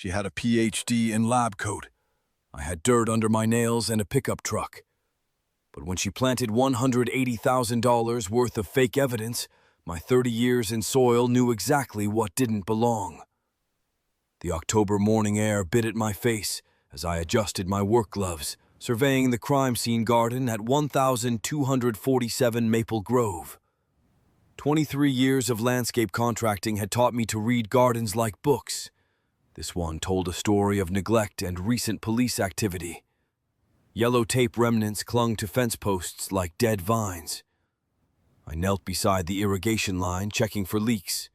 She had a PhD in lab coat. I had dirt under my nails and a pickup truck. But when she planted $180,000 worth of fake evidence, my 30 years in soil knew exactly what didn't belong. The October morning air bit at my face as I adjusted my work gloves, surveying the crime scene garden at 1247 Maple Grove. 23 years of landscape contracting had taught me to read gardens like books. This one told a story of neglect and recent police activity. Yellow tape remnants clung to fence posts like dead vines. I knelt beside the irrigation line, checking for leaks.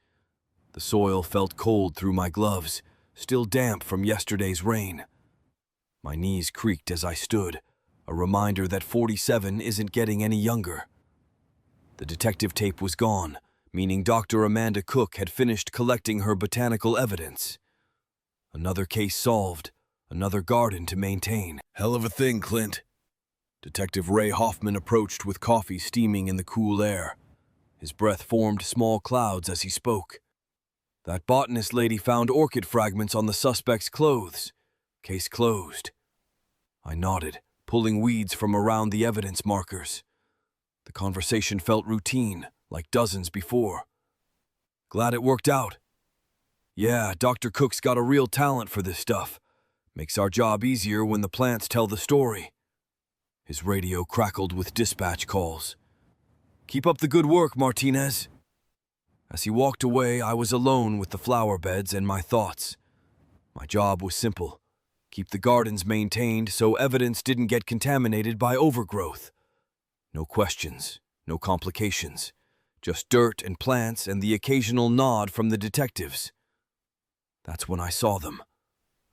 The soil felt cold through my gloves, still damp from yesterday's rain. My knees creaked as I stood, a reminder that 47 isn't getting any younger. The detective tape was gone, meaning Dr. Amanda Cook had finished collecting her botanical evidence. Another case solved, another garden to maintain. Hell of a thing, Clint. Detective Ray Hoffman approached with coffee steaming in the cool air. His breath formed small clouds as he spoke. That botanist lady found orchid fragments on the suspect's clothes. Case closed. I nodded, pulling weeds from around the evidence markers. The conversation felt routine, like dozens before. Glad it worked out. Yeah, Dr. Cook's got a real talent for this stuff. Makes our job easier when the plants tell the story. His radio crackled with dispatch calls. Keep up the good work, Martinez. As he walked away, I was alone with the flower beds and my thoughts. My job was simple. Keep the gardens maintained so evidence didn't get contaminated by overgrowth. No questions, no complications. Just dirt and plants and the occasional nod from the detectives. That's when I saw them.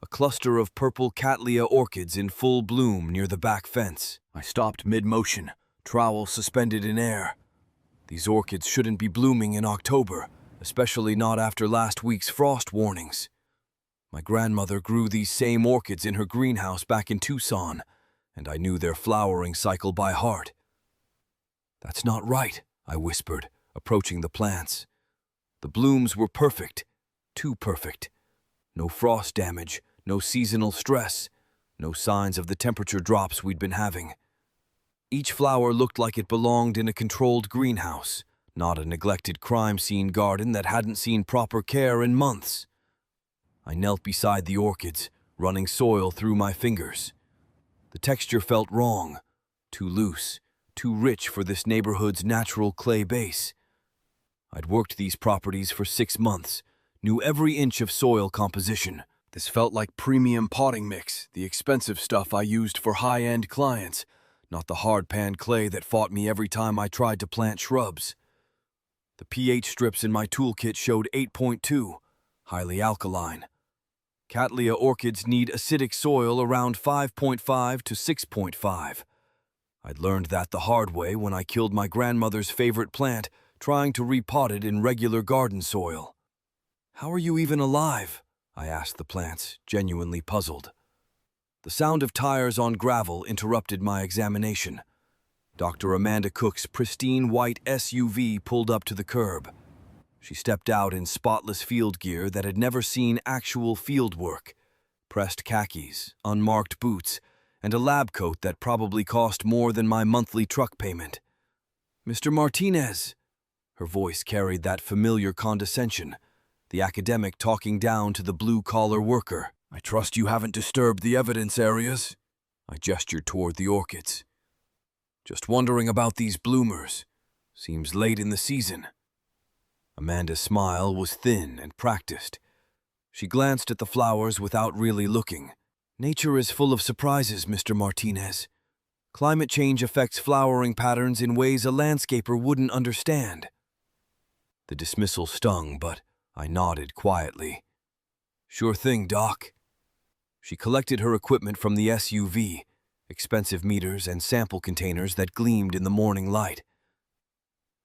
A cluster of purple Cattleya orchids in full bloom near the back fence. I stopped mid-motion, trowel suspended in air. These orchids shouldn't be blooming in October, especially not after last week's frost warnings. My grandmother grew these same orchids in her greenhouse back in Tucson, and I knew their flowering cycle by heart. That's not right, I whispered, approaching the plants. The blooms were perfect, too perfect. No frost damage, no seasonal stress, no signs of the temperature drops we'd been having. Each flower looked like it belonged in a controlled greenhouse, not a neglected crime scene garden that hadn't seen proper care in months. I knelt beside the orchids, running soil through my fingers. The texture felt wrong, too loose, too rich for this neighborhood's natural clay base. I'd worked these properties for 6 months, knew every inch of soil composition. This felt like premium potting mix, the expensive stuff I used for high-end clients, not the hard-pan clay that fought me every time I tried to plant shrubs. The pH strips in my toolkit showed 8.2, highly alkaline. Cattleya orchids need acidic soil around 5.5 to 6.5. I'd learned that the hard way when I killed my grandmother's favorite plant trying to repot it in regular garden soil. How are you even alive? I asked the plants, genuinely puzzled. The sound of tires on gravel interrupted my examination. Dr. Amanda Cook's pristine white SUV pulled up to the curb. She stepped out in spotless field gear that had never seen actual field work, pressed khakis, unmarked boots, and a lab coat that probably cost more than my monthly truck payment. Mr. Martinez. Her voice carried that familiar condescension, the academic talking down to the blue-collar worker. I trust you haven't disturbed the evidence areas. I gestured toward the orchids. Just wondering about these bloomers. Seems late in the season. Amanda's smile was thin and practiced. She glanced at the flowers without really looking. Nature is full of surprises, Mr. Martinez. Climate change affects flowering patterns in ways a landscaper wouldn't understand. The dismissal stung, but I nodded quietly. Sure thing, Doc. She collected her equipment from the SUV, expensive meters and sample containers that gleamed in the morning light.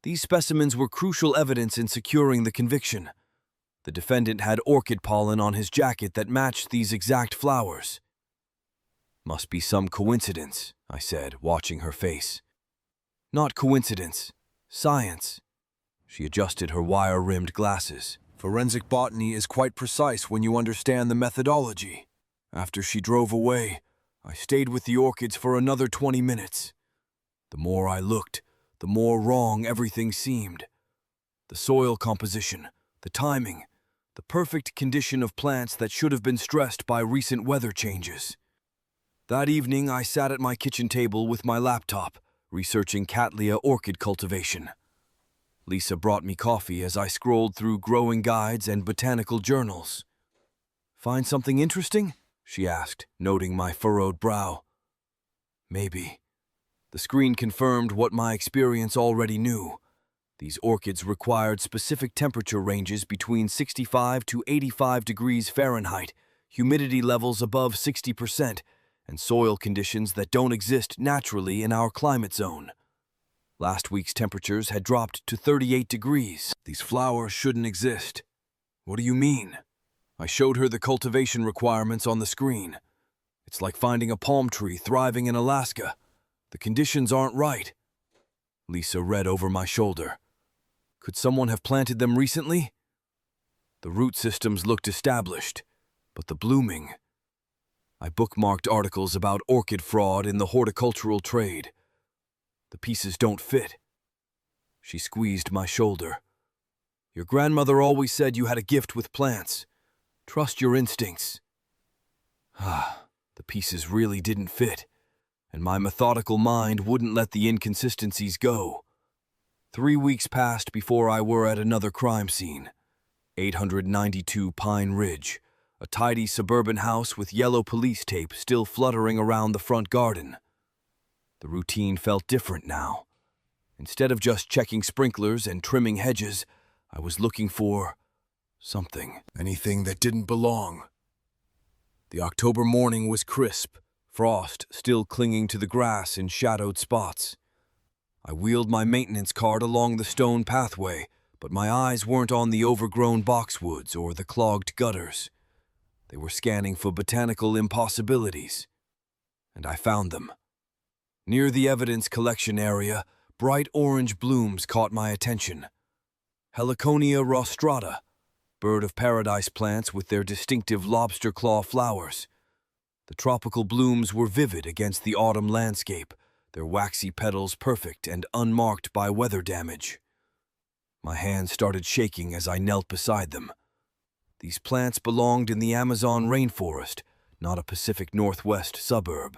These specimens were crucial evidence in securing the conviction. The defendant had orchid pollen on his jacket that matched these exact flowers. Must be some coincidence, I said, watching her face. Not coincidence, science. She adjusted her wire-rimmed glasses. Forensic botany is quite precise when you understand the methodology. After she drove away, I stayed with the orchids for another 20 minutes. The more I looked, the more wrong everything seemed. The soil composition, the timing, the perfect condition of plants that should have been stressed by recent weather changes. That evening, I sat at my kitchen table with my laptop, researching Cattleya orchid cultivation. Lisa brought me coffee as I scrolled through growing guides and botanical journals. "Find something interesting?" she asked, noting my furrowed brow. "Maybe." The screen confirmed what my experience already knew. These orchids required specific temperature ranges between 65 to 85 degrees Fahrenheit, humidity levels above 60%, and soil conditions that don't exist naturally in our climate zone. Last week's temperatures had dropped to 38 degrees. "These flowers shouldn't exist." "What do you mean?" I showed her the cultivation requirements on the screen. "It's like finding a palm tree thriving in Alaska. The conditions aren't right." Lisa read over my shoulder. "Could someone have planted them recently?" The root systems looked established, but the blooming... I bookmarked articles about orchid fraud in the horticultural trade. "The pieces don't fit." She squeezed my shoulder. "Your grandmother always said you had a gift with plants. Trust your instincts." The pieces really didn't fit, and my methodical mind wouldn't let the inconsistencies go. 3 weeks passed before I were at another crime scene. 892 Pine Ridge, a tidy suburban house with yellow police tape still fluttering around the front garden. The routine felt different now. Instead of just checking sprinklers and trimming hedges, I was looking for something, anything that didn't belong. The October morning was crisp, frost still clinging to the grass in shadowed spots. I wheeled my maintenance cart along the stone pathway, but my eyes weren't on the overgrown boxwoods or the clogged gutters. They were scanning for botanical impossibilities. And I found them. Near the evidence collection area, bright orange blooms caught my attention. Heliconia rostrata, bird of paradise plants with their distinctive lobster claw flowers. The tropical blooms were vivid against the autumn landscape, their waxy petals perfect and unmarked by weather damage. My hands started shaking as I knelt beside them. These plants belonged in the Amazon rainforest, not a Pacific Northwest suburb.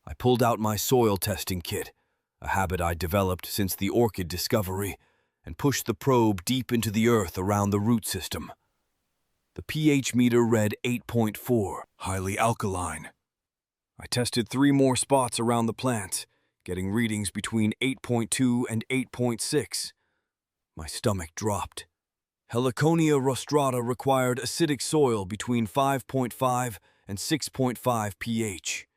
I pulled out my soil testing kit, a habit I'd developed since the orchid discovery, and pushed the probe deep into the earth around the root system. The pH meter read 8.4, highly alkaline. I tested 3 more spots around the plants, getting readings between 8.2 and 8.6. My stomach dropped. Heliconia rostrata required acidic soil between 5.5 and 6.5 pH.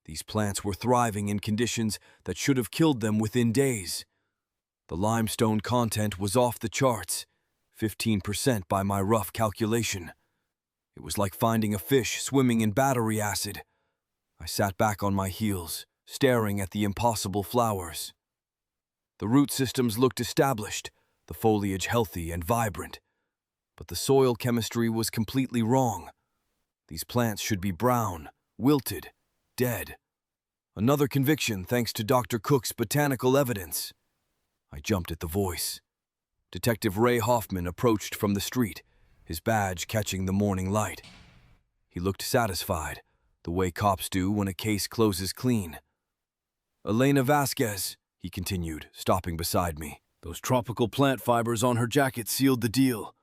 These plants were thriving in conditions that should have killed them within days. The limestone content was off the charts, 15% by my rough calculation. It was like finding a fish swimming in battery acid. I sat back on my heels, staring at the impossible flowers. The root systems looked established, the foliage healthy and vibrant. But the soil chemistry was completely wrong. These plants should be brown, wilted, dead. Another conviction thanks to Dr. Cook's botanical evidence. I jumped at the voice. Detective Ray Hoffman approached from the street, his badge catching the morning light. He looked satisfied, the way cops do when a case closes clean. "Elena Vasquez," he continued, stopping beside me. "Those tropical plant fibers on her jacket sealed the deal.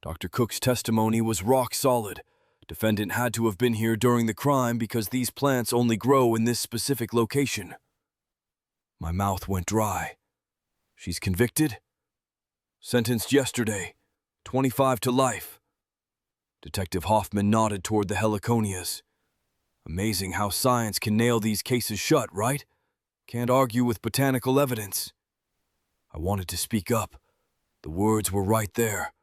Dr. Cook's testimony was rock solid. Defendant had to have been here during the crime because these plants only grow in this specific location." My mouth went dry. "She's convicted?" "Sentenced yesterday, 25 to life." Detective Hoffman nodded toward the heliconias. "Amazing how science can nail these cases shut, right? Can't argue with botanical evidence." I wanted to speak up. The words were right there.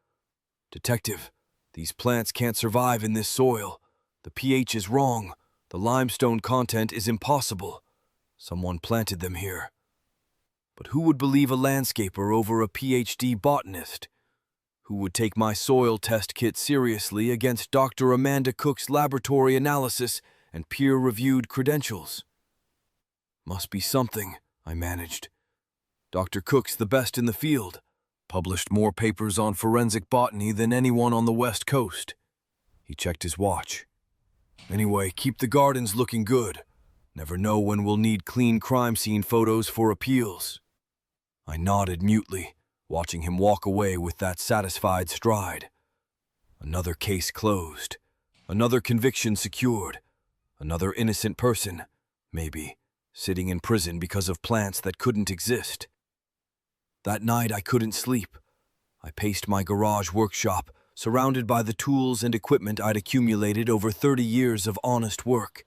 "Detective, these plants can't survive in this soil. The pH is wrong. The limestone content is impossible. Someone planted them here." But who would believe a landscaper over a PhD botanist? who would take my soil test kit seriously against Dr. Amanda Cook's laboratory analysis and peer-reviewed credentials. Must be something, I managed. Dr. Cook's the best in the field, published more papers on forensic botany than anyone on the West Coast. He checked his watch. Anyway, keep the gardens looking good. Never know when we'll need clean crime scene photos for appeals. I nodded mutely, watching him walk away with that satisfied stride. Another case closed. Another conviction secured. Another innocent person, maybe, sitting in prison because of plants that couldn't exist. That night I couldn't sleep. I paced my garage workshop, surrounded by the tools and equipment I'd accumulated over 30 years of honest work.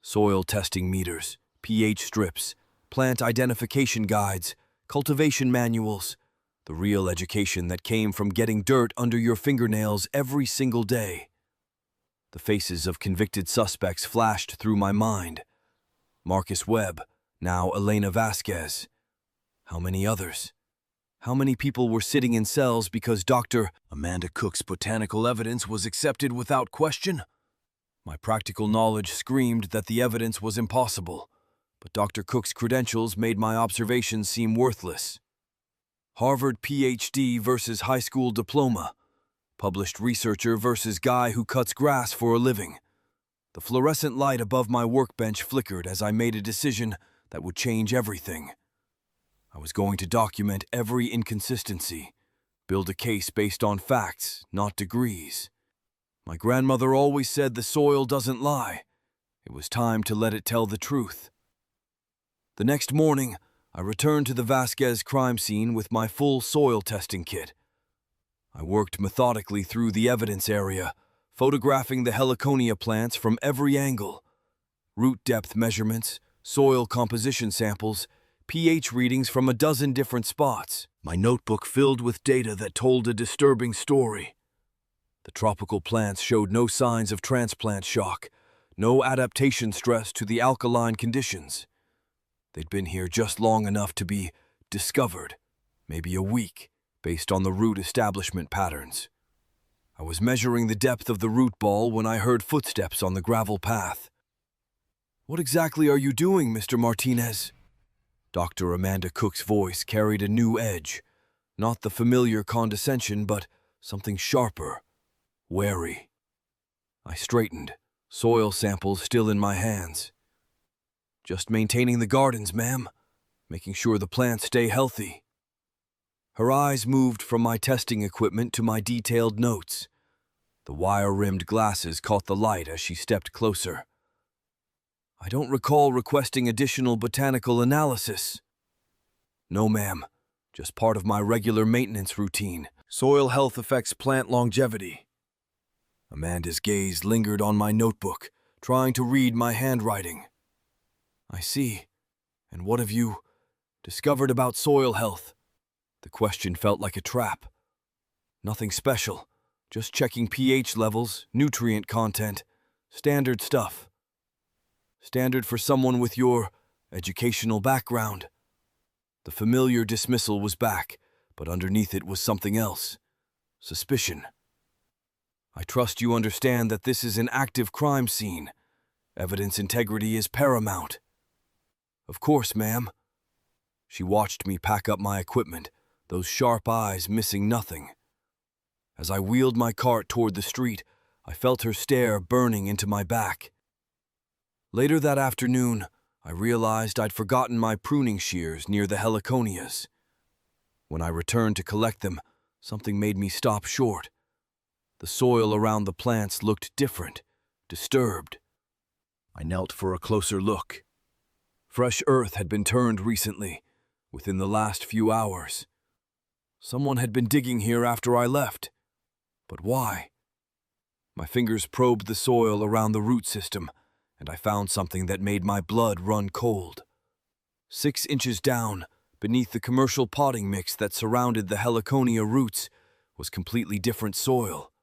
Soil testing meters, pH strips, plant identification guides, cultivation manuals, the real education that came from getting dirt under your fingernails every single day. The faces of convicted suspects flashed through my mind. Marcus Webb, now Elena Vasquez. How many others? How many people were sitting in cells because Dr. Amanda Cook's botanical evidence was accepted without question? My practical knowledge screamed that the evidence was impossible, but Dr. Cook's credentials made my observations seem worthless. Harvard PhD versus high school diploma. Published researcher versus guy who cuts grass for a living. The fluorescent light above my workbench flickered as I made a decision that would change everything. I was going to document every inconsistency, build a case based on facts, not degrees. My grandmother always said the soil doesn't lie. It was time to let it tell the truth. The next morning, I returned to the Vasquez crime scene with my full soil testing kit. I worked methodically through the evidence area, photographing the heliconia plants from every angle. Root depth measurements, soil composition samples, pH readings from a dozen different spots. My notebook filled with data that told a disturbing story. The tropical plants showed no signs of transplant shock, no adaptation stress to the alkaline conditions. They'd been here just long enough to be discovered, maybe a week, based on the root establishment patterns. I was measuring the depth of the root ball when I heard footsteps on the gravel path. "What exactly are you doing, Mr. Martinez?" Dr. Amanda Cook's voice carried a new edge, not the familiar condescension, but something sharper, wary. I straightened, soil samples still in my hands. "Just maintaining the gardens, ma'am, making sure the plants stay healthy." Her eyes moved from my testing equipment to my detailed notes. The wire-rimmed glasses caught the light as she stepped closer. "I don't recall requesting additional botanical analysis." "No, ma'am. Just part of my regular maintenance routine. Soil health affects plant longevity." Amanda's gaze lingered on my notebook, trying to read my handwriting. "I see. And what have you discovered about soil health?" The question felt like a trap. "Nothing special. Just checking pH levels, nutrient content, standard stuff." "Standard for someone with your educational background." The familiar dismissal was back, but underneath it was something else. Suspicion. "I trust you understand that this is an active crime scene. Evidence integrity is paramount." "Of course, ma'am." She watched me pack up my equipment, those sharp eyes missing nothing. As I wheeled my cart toward the street, I felt her stare burning into my back. Later that afternoon, I realized I'd forgotten my pruning shears near the heliconias. When I returned to collect them, something made me stop short. The soil around the plants looked different, disturbed. I knelt for a closer look. Fresh earth had been turned recently, within the last few hours. Someone had been digging here after I left. But why? My fingers probed the soil around the root system, and I found something that made my blood run cold. 6 inches down, beneath the commercial potting mix that surrounded the heliconia roots, was completely different soil.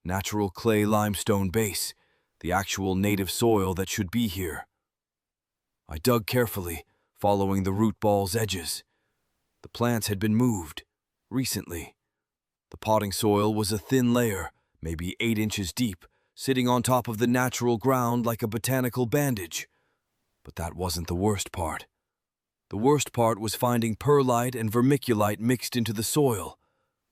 Natural clay limestone base, the actual native soil that should be here. I dug carefully, following the root ball's edges. The plants had been moved, recently. The potting soil was a thin layer, maybe 8 inches deep, sitting on top of the natural ground like a botanical bandage. But that wasn't the worst part. The worst part was finding perlite and vermiculite mixed into the soil,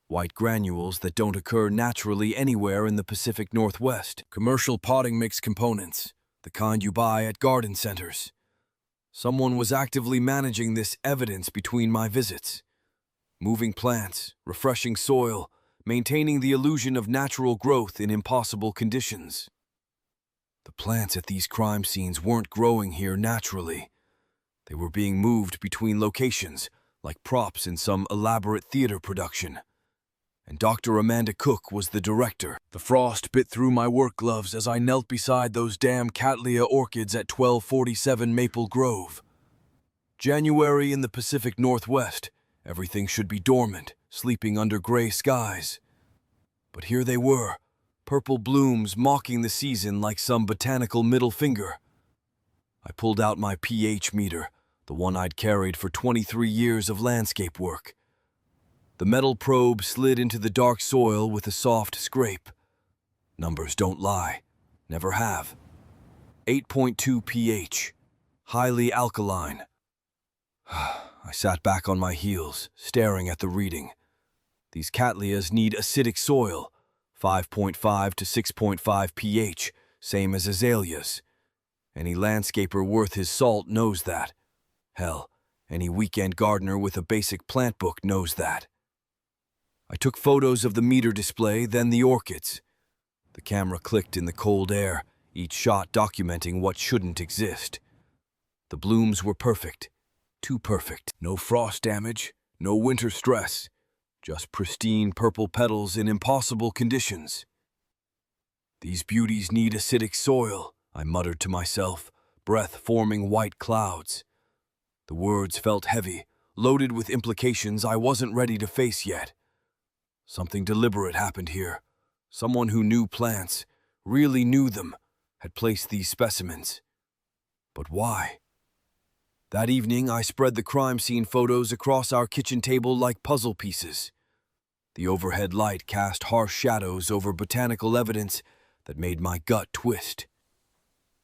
white granules that don't occur naturally anywhere in the Pacific Northwest. Commercial potting mix components, the kind you buy at garden centers. Someone was actively managing this evidence between my visits. Moving plants, refreshing soil, maintaining the illusion of natural growth in impossible conditions. The plants at these crime scenes weren't growing here naturally. They were being moved between locations, like props in some elaborate theater production. And Dr. Amanda Cook was the director. The frost bit through my work gloves as I knelt beside those damn Cattleya orchids at 1247 Maple Grove. January in the Pacific Northwest, everything should be dormant, sleeping under gray skies. But here they were, purple blooms mocking the season like some botanical middle finger. I pulled out my pH meter, the one I'd carried for 23 years of landscape work. The metal probe slid into the dark soil with a soft scrape. Numbers don't lie, never have. 8.2 pH, highly alkaline. I sat back on my heels, staring at the reading. These Cattleyas need acidic soil, 5.5 to 6.5 pH, same as azaleas. Any landscaper worth his salt knows that. Hell, any weekend gardener with a basic plant book knows that. I took photos of the meter display, then the orchids. The camera clicked in the cold air, each shot documenting what shouldn't exist. The blooms were perfect, too perfect. No frost damage, no winter stress, just pristine purple petals in impossible conditions. These beauties need acidic soil, I muttered to myself, breath forming white clouds. The words felt heavy, loaded with implications I wasn't ready to face yet. Something deliberate happened here. Someone who knew plants, really knew them, had placed these specimens. But why? That evening, I spread the crime scene photos across our kitchen table like puzzle pieces. The overhead light cast harsh shadows over botanical evidence that made my gut twist.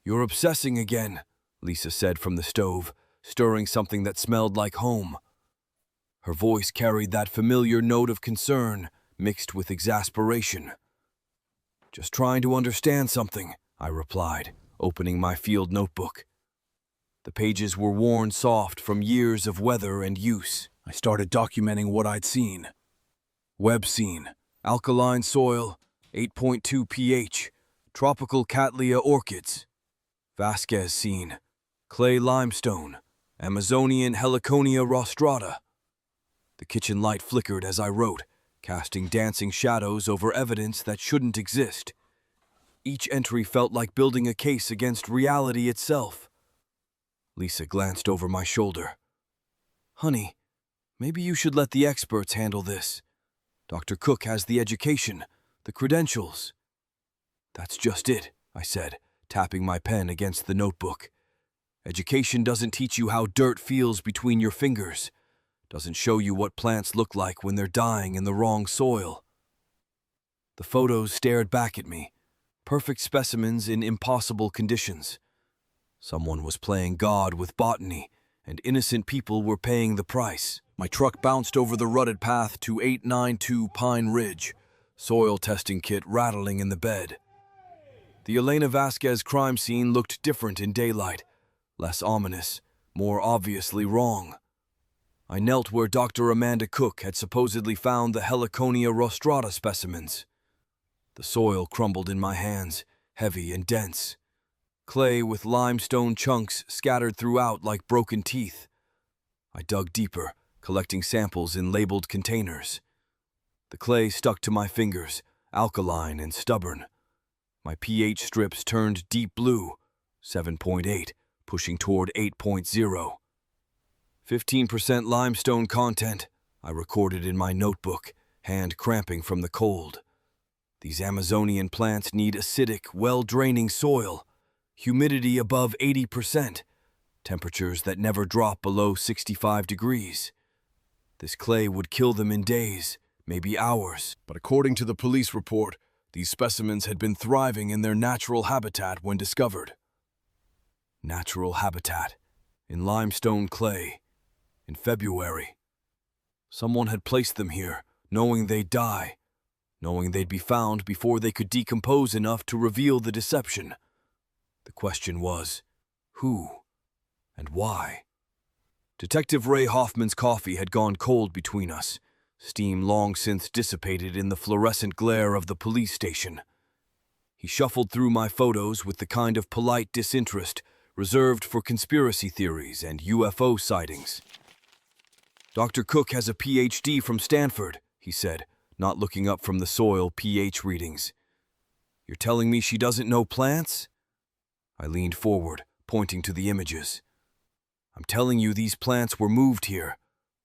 "You're obsessing again," Lisa said from the stove, stirring something that smelled like home. Her voice carried that familiar note of concern, mixed with exasperation. "Just trying to understand something," I replied, opening my field notebook. The pages were worn soft from years of weather and use. I started documenting what I'd seen. Web scene, alkaline soil, 8.2 pH, tropical Cattleya orchids. Vasquez scene, clay limestone, Amazonian Heliconia rostrata. The kitchen light flickered as I wrote, casting dancing shadows over evidence that shouldn't exist. Each entry felt like building a case against reality itself. Lisa glanced over my shoulder. "Honey, maybe you should let the experts handle this. Dr. Cook has the education, the credentials." "That's just it," I said, tapping my pen against the notebook. "Education doesn't teach you how dirt feels between your fingers, doesn't show you what plants look like when they're dying in the wrong soil." The photos stared back at me, perfect specimens in impossible conditions. Someone was playing God with botany, and innocent people were paying the price. My truck bounced over the rutted path to 892 Pine Ridge, soil testing kit rattling in the bed. The Elena Vasquez crime scene looked different in daylight, less ominous, more obviously wrong. I knelt where Dr. Amanda Cook had supposedly found the Heliconia rostrata specimens. The soil crumbled in my hands, heavy and dense. Clay with limestone chunks scattered throughout like broken teeth. I dug deeper, collecting samples in labeled containers. The clay stuck to my fingers, alkaline and stubborn. My pH strips turned deep blue, 7.8, pushing toward 8.0. 15% limestone content, I recorded in my notebook, hand cramping from the cold. These Amazonian plants need acidic, well-draining soil, humidity above 80%, temperatures that never drop below 65 degrees. This clay would kill them in days, maybe hours. But according to the police report, these specimens had been thriving in their natural habitat when discovered. Natural habitat, in limestone clay, in February. Someone had placed them here, knowing they'd die, knowing they'd be found before they could decompose enough to reveal the deception. The question was, who and why? Detective Ray Hoffman's coffee had gone cold between us, steam long since dissipated in the fluorescent glare of the police station. He shuffled through my photos with the kind of polite disinterest reserved for conspiracy theories and UFO sightings. "Dr. Cook has a PhD from Stanford," he said, not looking up from the soil pH readings. "You're telling me she doesn't know plants?" I leaned forward, pointing to the images. "I'm telling you these plants were moved here.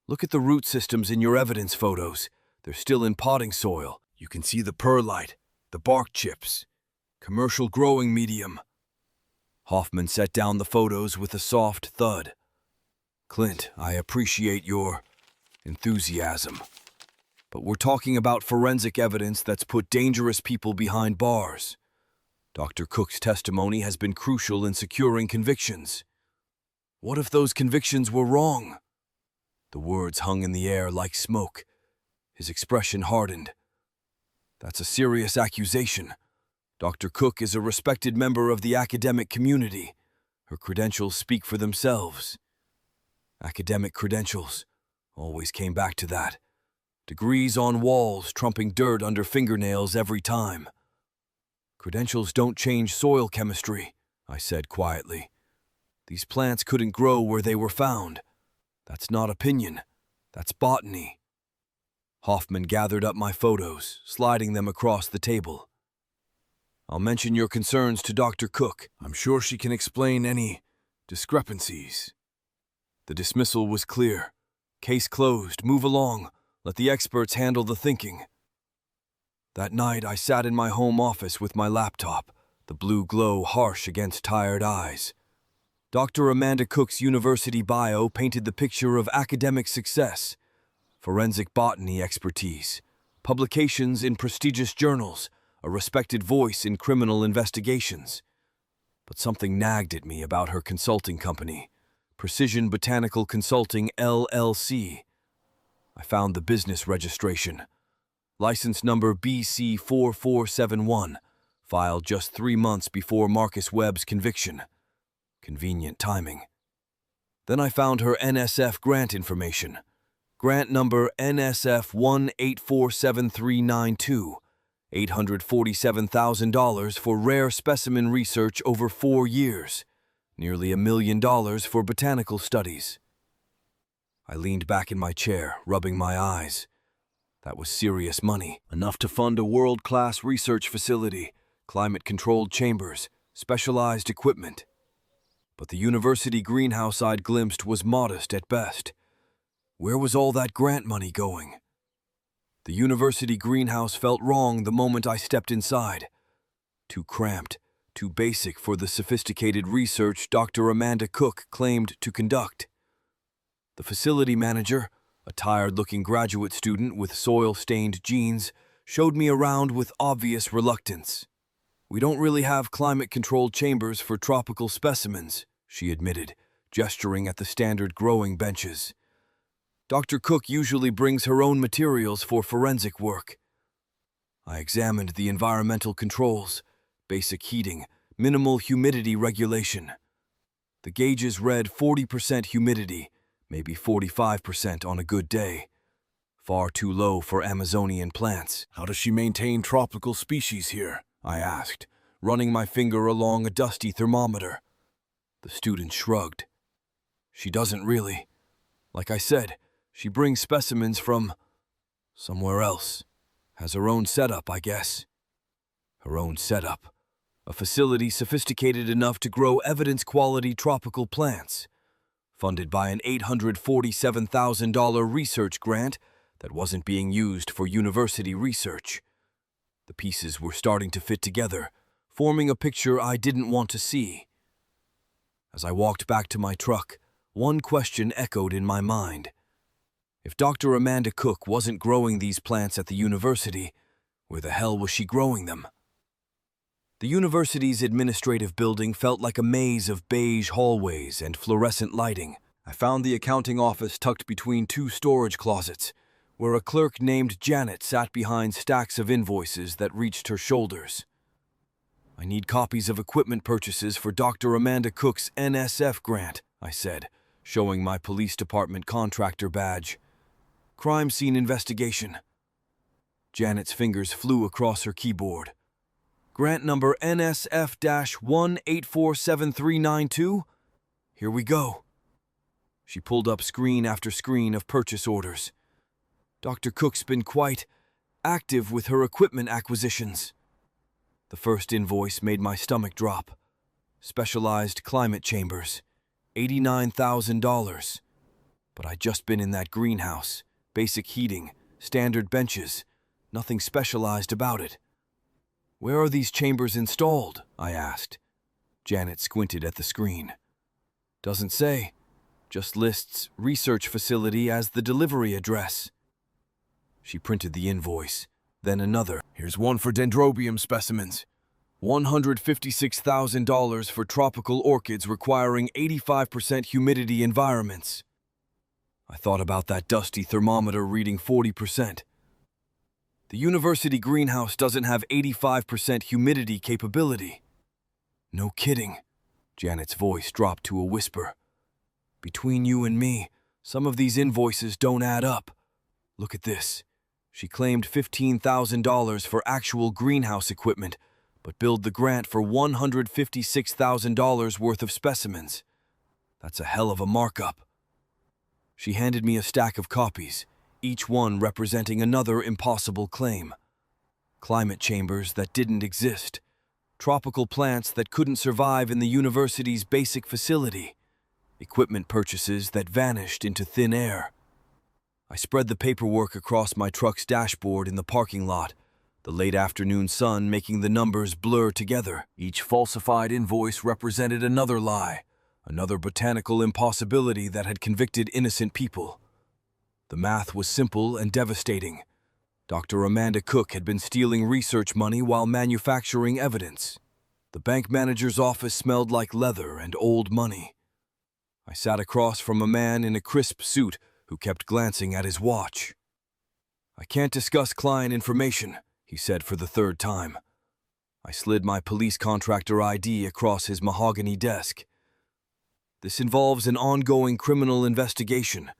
Look at the root systems in your evidence photos. They're still in potting soil. You can see the perlite, the bark chips. Commercial growing medium." Hoffman set down the photos with a soft thud. "Clint, I appreciate your enthusiasm. But we're talking about forensic evidence that's put dangerous people behind bars. Dr. Cook's testimony has been crucial in securing convictions. What if those convictions were wrong?" The words hung in the air like smoke. His expression hardened. "That's a serious accusation. Dr. Cook is a respected member of the academic community. Her credentials speak for themselves." Academic credentials. Always came back to that. Degrees on walls, trumping dirt under fingernails every time. "Credentials don't change soil chemistry," I said quietly. "These plants couldn't grow where they were found. That's not opinion. That's botany." Hoffman gathered up my photos, sliding them across the table. "I'll mention your concerns to Dr. Cook. I'm sure she can explain any discrepancies." The dismissal was clear. "Case closed. Move along. Let the experts handle the thinking." That night, I sat in my home office with my laptop, the blue glow harsh against tired eyes. Dr. Amanda Cook's university bio painted the picture of academic success, forensic botany expertise, publications in prestigious journals, a respected voice in criminal investigations. But something nagged at me about her consulting company, Precision Botanical Consulting, LLC. I found the business registration. License number BC4471, filed just 3 months before Marcus Webb's conviction. Convenient timing. Then I found her NSF grant information. Grant number NSF1847392, $847,000 for rare specimen research over 4 years, nearly $1 million for botanical studies. I leaned back in my chair, rubbing my eyes. That was serious money, enough to fund a world-class research facility, climate-controlled chambers, specialized equipment. But the university greenhouse I'd glimpsed was modest at best. Where was all that grant money going? The university greenhouse felt wrong the moment I stepped inside. Too cramped, too basic for the sophisticated research Dr. Amanda Cook claimed to conduct. The facility manager, a tired-looking graduate student with soil-stained jeans, showed me around with obvious reluctance. "We don't really have climate-controlled chambers for tropical specimens," she admitted, gesturing at the standard growing benches. "Dr. Cook usually brings her own materials for forensic work." I examined the environmental controls, basic heating, minimal humidity regulation. The gauges read 40% humidity, maybe 45% on a good day. Far too low for Amazonian plants. "How does she maintain tropical species here?" I asked, running my finger along a dusty thermometer. The student shrugged. "She doesn't really. Like I said, she brings specimens from somewhere else. Has her own setup, I guess." Her own setup. A facility sophisticated enough to grow evidence-quality tropical plants, funded by an $847,000 research grant that wasn't being used for university research. The pieces were starting to fit together, forming a picture I didn't want to see. As I walked back to my truck, one question echoed in my mind. If Dr. Amanda Cook wasn't growing these plants at the university, where the hell was she growing them? The university's administrative building felt like a maze of beige hallways and fluorescent lighting. I found the accounting office tucked between two storage closets, where a clerk named Janet sat behind stacks of invoices that reached her shoulders. "I need copies of equipment purchases for Dr. Amanda Cook's NSF grant," I said, showing my police department contractor badge. "Crime scene investigation." Janet's fingers flew across her keyboard. "Grant number NSF-1847392? Here we go." She pulled up screen after screen of purchase orders. Dr. Cook's been quite active with her equipment acquisitions. The first invoice made my stomach drop. Specialized climate chambers, $89,000. But I'd just been in that greenhouse, basic heating, standard benches, nothing specialized about it. "Where are these chambers installed?" I asked. Janet squinted at the screen. "Doesn't say, just lists research facility as the delivery address." She printed the invoice, then another. "Here's one for dendrobium specimens. $156,000 for tropical orchids requiring 85% humidity environments." I thought about that dusty thermometer reading 40%. The university greenhouse doesn't have 85% humidity capability. "No kidding." Janet's voice dropped to a whisper. "Between you and me, some of these invoices don't add up. Look at this." She claimed $15,000 for actual greenhouse equipment, but billed the grant for $156,000 worth of specimens. That's a hell of a markup. She handed me a stack of copies, each one representing another impossible claim. Climate chambers that didn't exist. Tropical plants that couldn't survive in the university's basic facility. Equipment purchases that vanished into thin air. I spread the paperwork across my truck's dashboard in the parking lot, the late afternoon sun making the numbers blur together. Each falsified invoice represented another lie, another botanical impossibility that had convicted innocent people. The math was simple and devastating. Dr. Amanda Cook had been stealing research money while manufacturing evidence. The bank manager's office smelled like leather and old money. I sat across from a man in a crisp suit who kept glancing at his watch. "I can't discuss client information," he said for the third time. I slid my police contractor ID across his mahogany desk. "This involves an ongoing criminal investigation.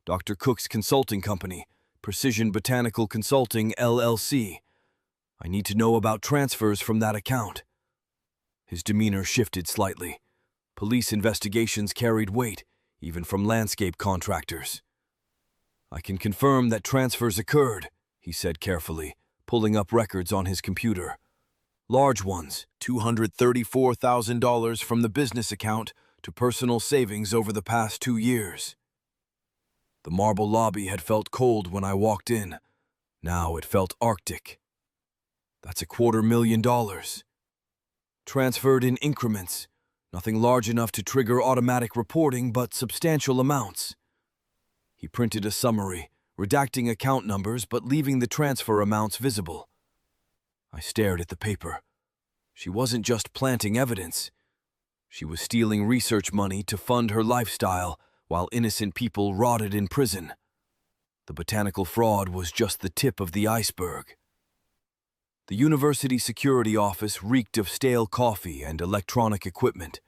Dr. Cook's consulting company, Precision Botanical Consulting, LLC. I need to know about transfers from that account." His demeanor shifted slightly. Police investigations carried weight, even from landscape contractors. "I can confirm that transfers occurred," he said carefully, pulling up records on his computer. "Large ones, $234,000 from the business account to personal savings over the past 2 years. The marble lobby had felt cold when I walked in. Now it felt arctic. "That's $250,000. Transferred in increments. Nothing large enough to trigger automatic reporting, but substantial amounts." He printed a summary, redacting account numbers but leaving the transfer amounts visible. I stared at the paper. She wasn't just planting evidence. She was stealing research money to fund her lifestyle while innocent people rotted in prison. The botanical fraud was just the tip of the iceberg. The university security office reeked of stale coffee and electronic equipment.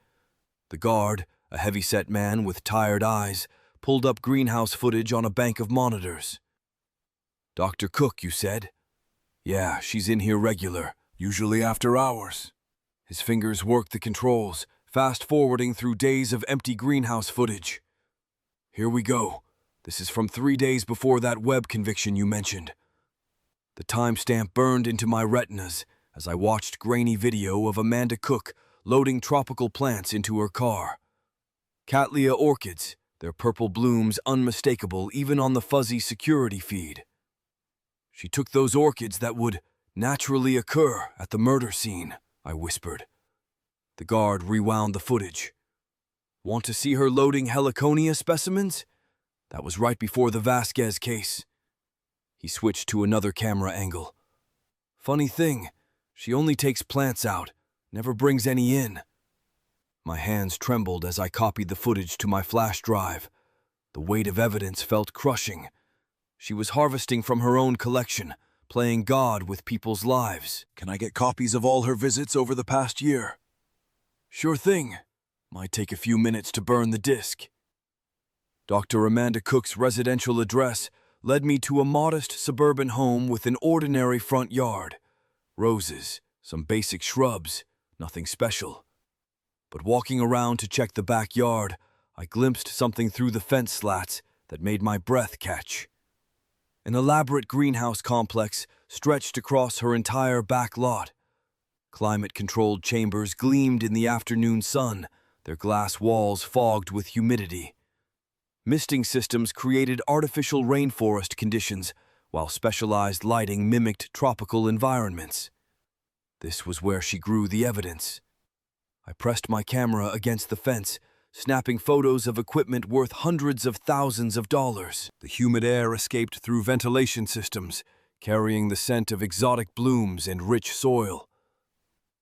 The guard, a heavy-set man with tired eyes, pulled up greenhouse footage on a bank of monitors. "Dr. Cook, you said?" "Yeah, she's in here regular, usually after hours." His fingers worked the controls, fast-forwarding through days of empty greenhouse footage. "Here we go. This is from 3 days before that Webb conviction you mentioned." The timestamp burned into my retinas as I watched grainy video of Amanda Cook loading tropical plants into her car. Cattleya orchids, their purple blooms unmistakable even on the fuzzy security feed. "She took those orchids that would naturally occur at the murder scene," I whispered. The guard rewound the footage. "Want to see her loading heliconia specimens? That was right before the Vasquez case. He switched to another camera angle. Funny thing, she only takes plants out, never brings any in. My hands trembled as I copied the footage to my flash drive. The weight of evidence felt crushing. She was harvesting from her own collection, playing God with people's lives. Can I get copies of all her visits over the past year? Sure thing. Might take a few minutes to burn the disc. Dr. Amanda Cook's residential address led me to a modest suburban home with an ordinary front yard. Roses, some basic shrubs, nothing special. But walking around to check the backyard, I glimpsed something through the fence slats that made my breath catch. An elaborate greenhouse complex stretched across her entire back lot. Climate-controlled chambers gleamed in the afternoon sun, their glass walls fogged with humidity. Misting systems created artificial rainforest conditions, while specialized lighting mimicked tropical environments. This was where she grew the evidence. I pressed my camera against the fence, snapping photos of equipment worth hundreds of thousands of dollars. The humid air escaped through ventilation systems, carrying the scent of exotic blooms and rich soil.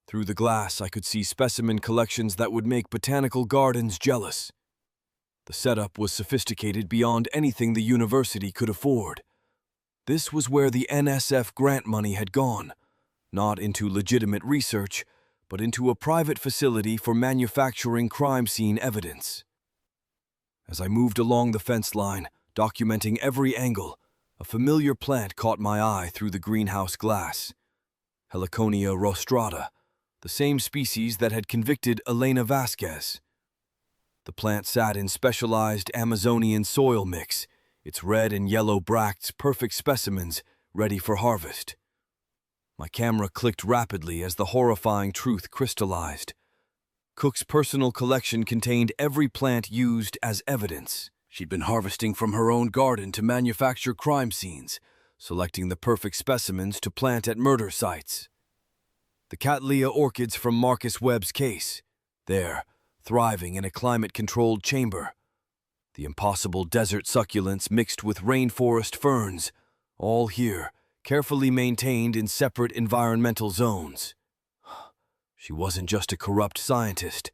Through the glass, I could see specimen collections that would make botanical gardens jealous. The setup was sophisticated beyond anything the university could afford. This was where the NSF grant money had gone, not into legitimate research, but into a private facility for manufacturing crime scene evidence. As I moved along the fence line, documenting every angle, a familiar plant caught my eye through the greenhouse glass. Heliconia rostrata, the same species that had convicted Elena Vasquez. The plant sat in specialized Amazonian soil mix, its red and yellow bracts perfect specimens ready for harvest. My camera clicked rapidly as the horrifying truth crystallized. Cook's personal collection contained every plant used as evidence. She'd been harvesting from her own garden to manufacture crime scenes, selecting the perfect specimens to plant at murder sites. The Cattleya orchids from Marcus Webb's case, there, thriving in a climate-controlled chamber. The impossible desert succulents mixed with rainforest ferns, all here, carefully maintained in separate environmental zones. She wasn't just a corrupt scientist.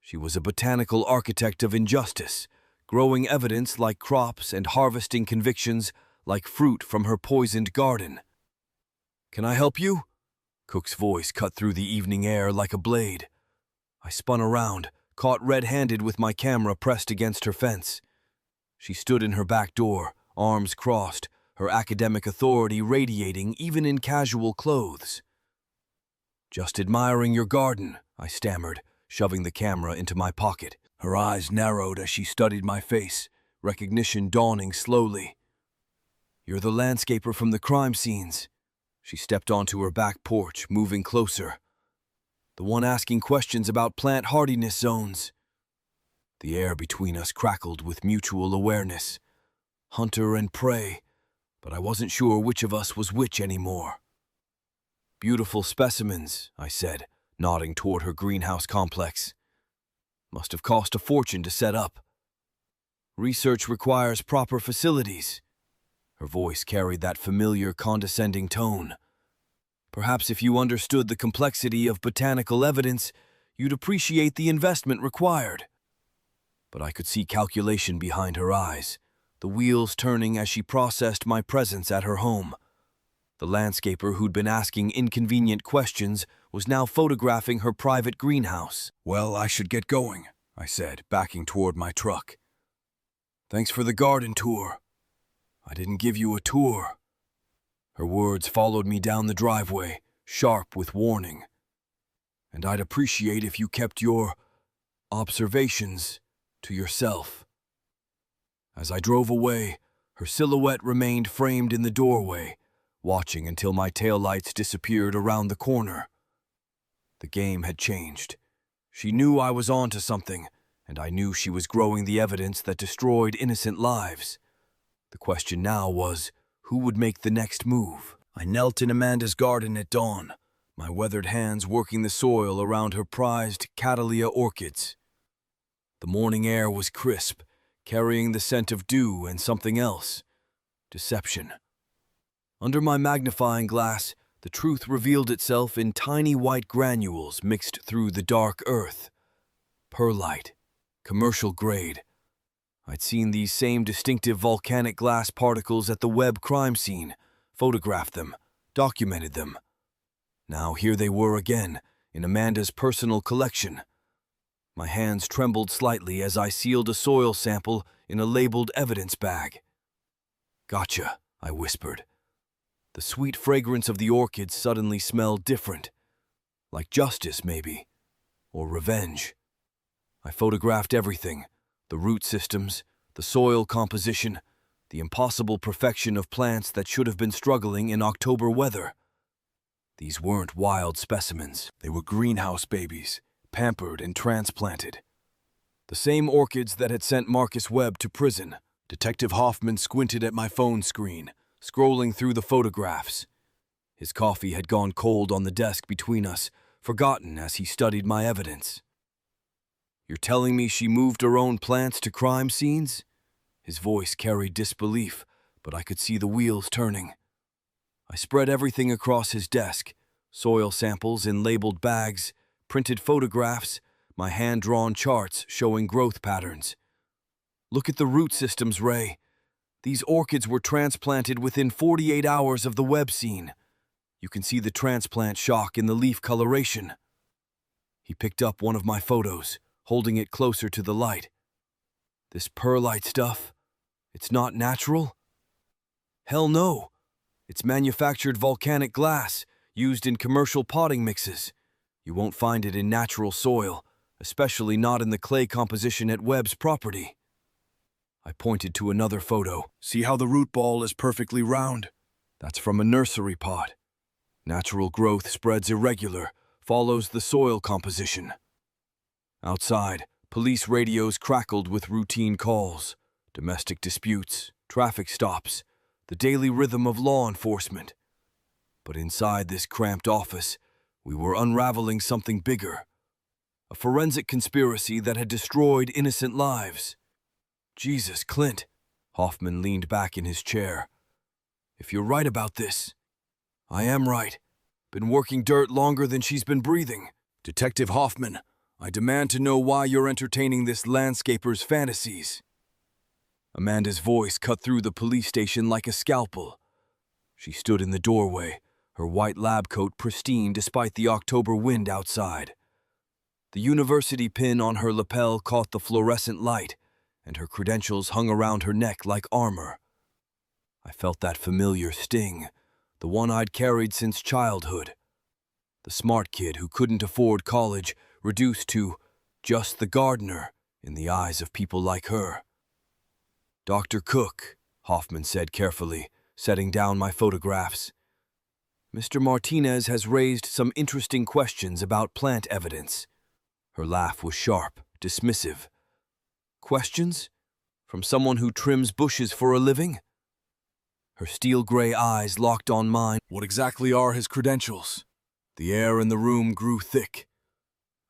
She was a botanical architect of injustice, growing evidence like crops and harvesting convictions like fruit from her poisoned garden. "Can I help you?" Cook's voice cut through the evening air like a blade. I spun around, caught red-handed with my camera pressed against her fence. She stood in her back door, arms crossed, her academic authority radiating even in casual clothes. "Just admiring your garden," I stammered, shoving the camera into my pocket. Her eyes narrowed as she studied my face, recognition dawning slowly. "You're the landscaper from the crime scenes." She stepped onto her back porch, moving closer. "The one asking questions about plant hardiness zones." The air between us crackled with mutual awareness. Hunter and prey, but I wasn't sure which of us was which anymore. "Beautiful specimens," I said, nodding toward her greenhouse complex. "Must have cost a fortune to set up." "Research requires proper facilities." Her voice carried that familiar, condescending tone. "Perhaps if you understood the complexity of botanical evidence, you'd appreciate the investment required." But I could see calculation behind her eyes, the wheels turning as she processed my presence at her home. The landscaper who'd been asking inconvenient questions was now photographing her private greenhouse. "Well, I should get going," I said, backing toward my truck. "Thanks for the garden tour." "I didn't give you a tour." Her words followed me down the driveway, sharp with warning. "And I'd appreciate if you kept your observations to yourself." As I drove away, her silhouette remained framed in the doorway, watching until my taillights disappeared around the corner. The game had changed. She knew I was onto something, and I knew she was growing the evidence that destroyed innocent lives. The question now was, who would make the next move? I knelt in Amanda's garden at dawn, my weathered hands working the soil around her prized Cattleya orchids. The morning air was crisp, carrying the scent of dew and something else. Deception. Under my magnifying glass, the truth revealed itself in tiny white granules mixed through the dark earth. Perlite. Commercial grade. I'd seen these same distinctive volcanic glass particles at the Webb crime scene, photographed them, documented them. Now here they were again, in Amanda's personal collection. My hands trembled slightly as I sealed a soil sample in a labeled evidence bag. "Gotcha," I whispered. The sweet fragrance of the orchids suddenly smelled different. Like justice, maybe. Or revenge. I photographed everything. The root systems, the soil composition, the impossible perfection of plants that should have been struggling in October weather. These weren't wild specimens. They were greenhouse babies, pampered and transplanted. The same orchids that had sent Marcus Webb to prison. Detective Hoffman squinted at my phone screen, scrolling through the photographs. His coffee had gone cold on the desk between us, forgotten as he studied my evidence. "You're telling me she moved her own plants to crime scenes?" His voice carried disbelief, but I could see the wheels turning. I spread everything across his desk, soil samples in labeled bags, printed photographs, my hand-drawn charts showing growth patterns. "Look at the root systems, Ray. These orchids were transplanted within 48 hours of the Webb scene. You can see the transplant shock in the leaf coloration." He picked up one of my photos, holding it closer to the light. "This perlite stuff, it's not natural?" "Hell no. It's manufactured volcanic glass, used in commercial potting mixes. You won't find it in natural soil, especially not in the clay composition at Webb's property." I pointed to another photo. "See how the root ball is perfectly round? That's from a nursery pot. Natural growth spreads irregular, follows the soil composition." Outside, police radios crackled with routine calls, domestic disputes, traffic stops, the daily rhythm of law enforcement. But inside this cramped office, we were unraveling something bigger. A forensic conspiracy that had destroyed innocent lives. "Jesus, Clint," Hoffman leaned back in his chair. "If you're right about this..." "I am right. Been working dirt longer than she's been breathing. Detective Hoffman, I demand to know why you're entertaining this landscaper's fantasies." Amanda's voice cut through the police station like a scalpel. She stood in the doorway, her white lab coat pristine despite the October wind outside. The university pin on her lapel caught the fluorescent light, and her credentials hung around her neck like armor. I felt that familiar sting, the one I'd carried since childhood. The smart kid who couldn't afford college, reduced to just the gardener in the eyes of people like her. "Dr. Cook," Hoffman said carefully, setting down my photographs. "Mr. Martinez has raised some interesting questions about plant evidence." Her laugh was sharp, dismissive. "Questions? From someone who trims bushes for a living?" Her steel-gray eyes locked on mine. "What exactly are his credentials?" The air in the room grew thick.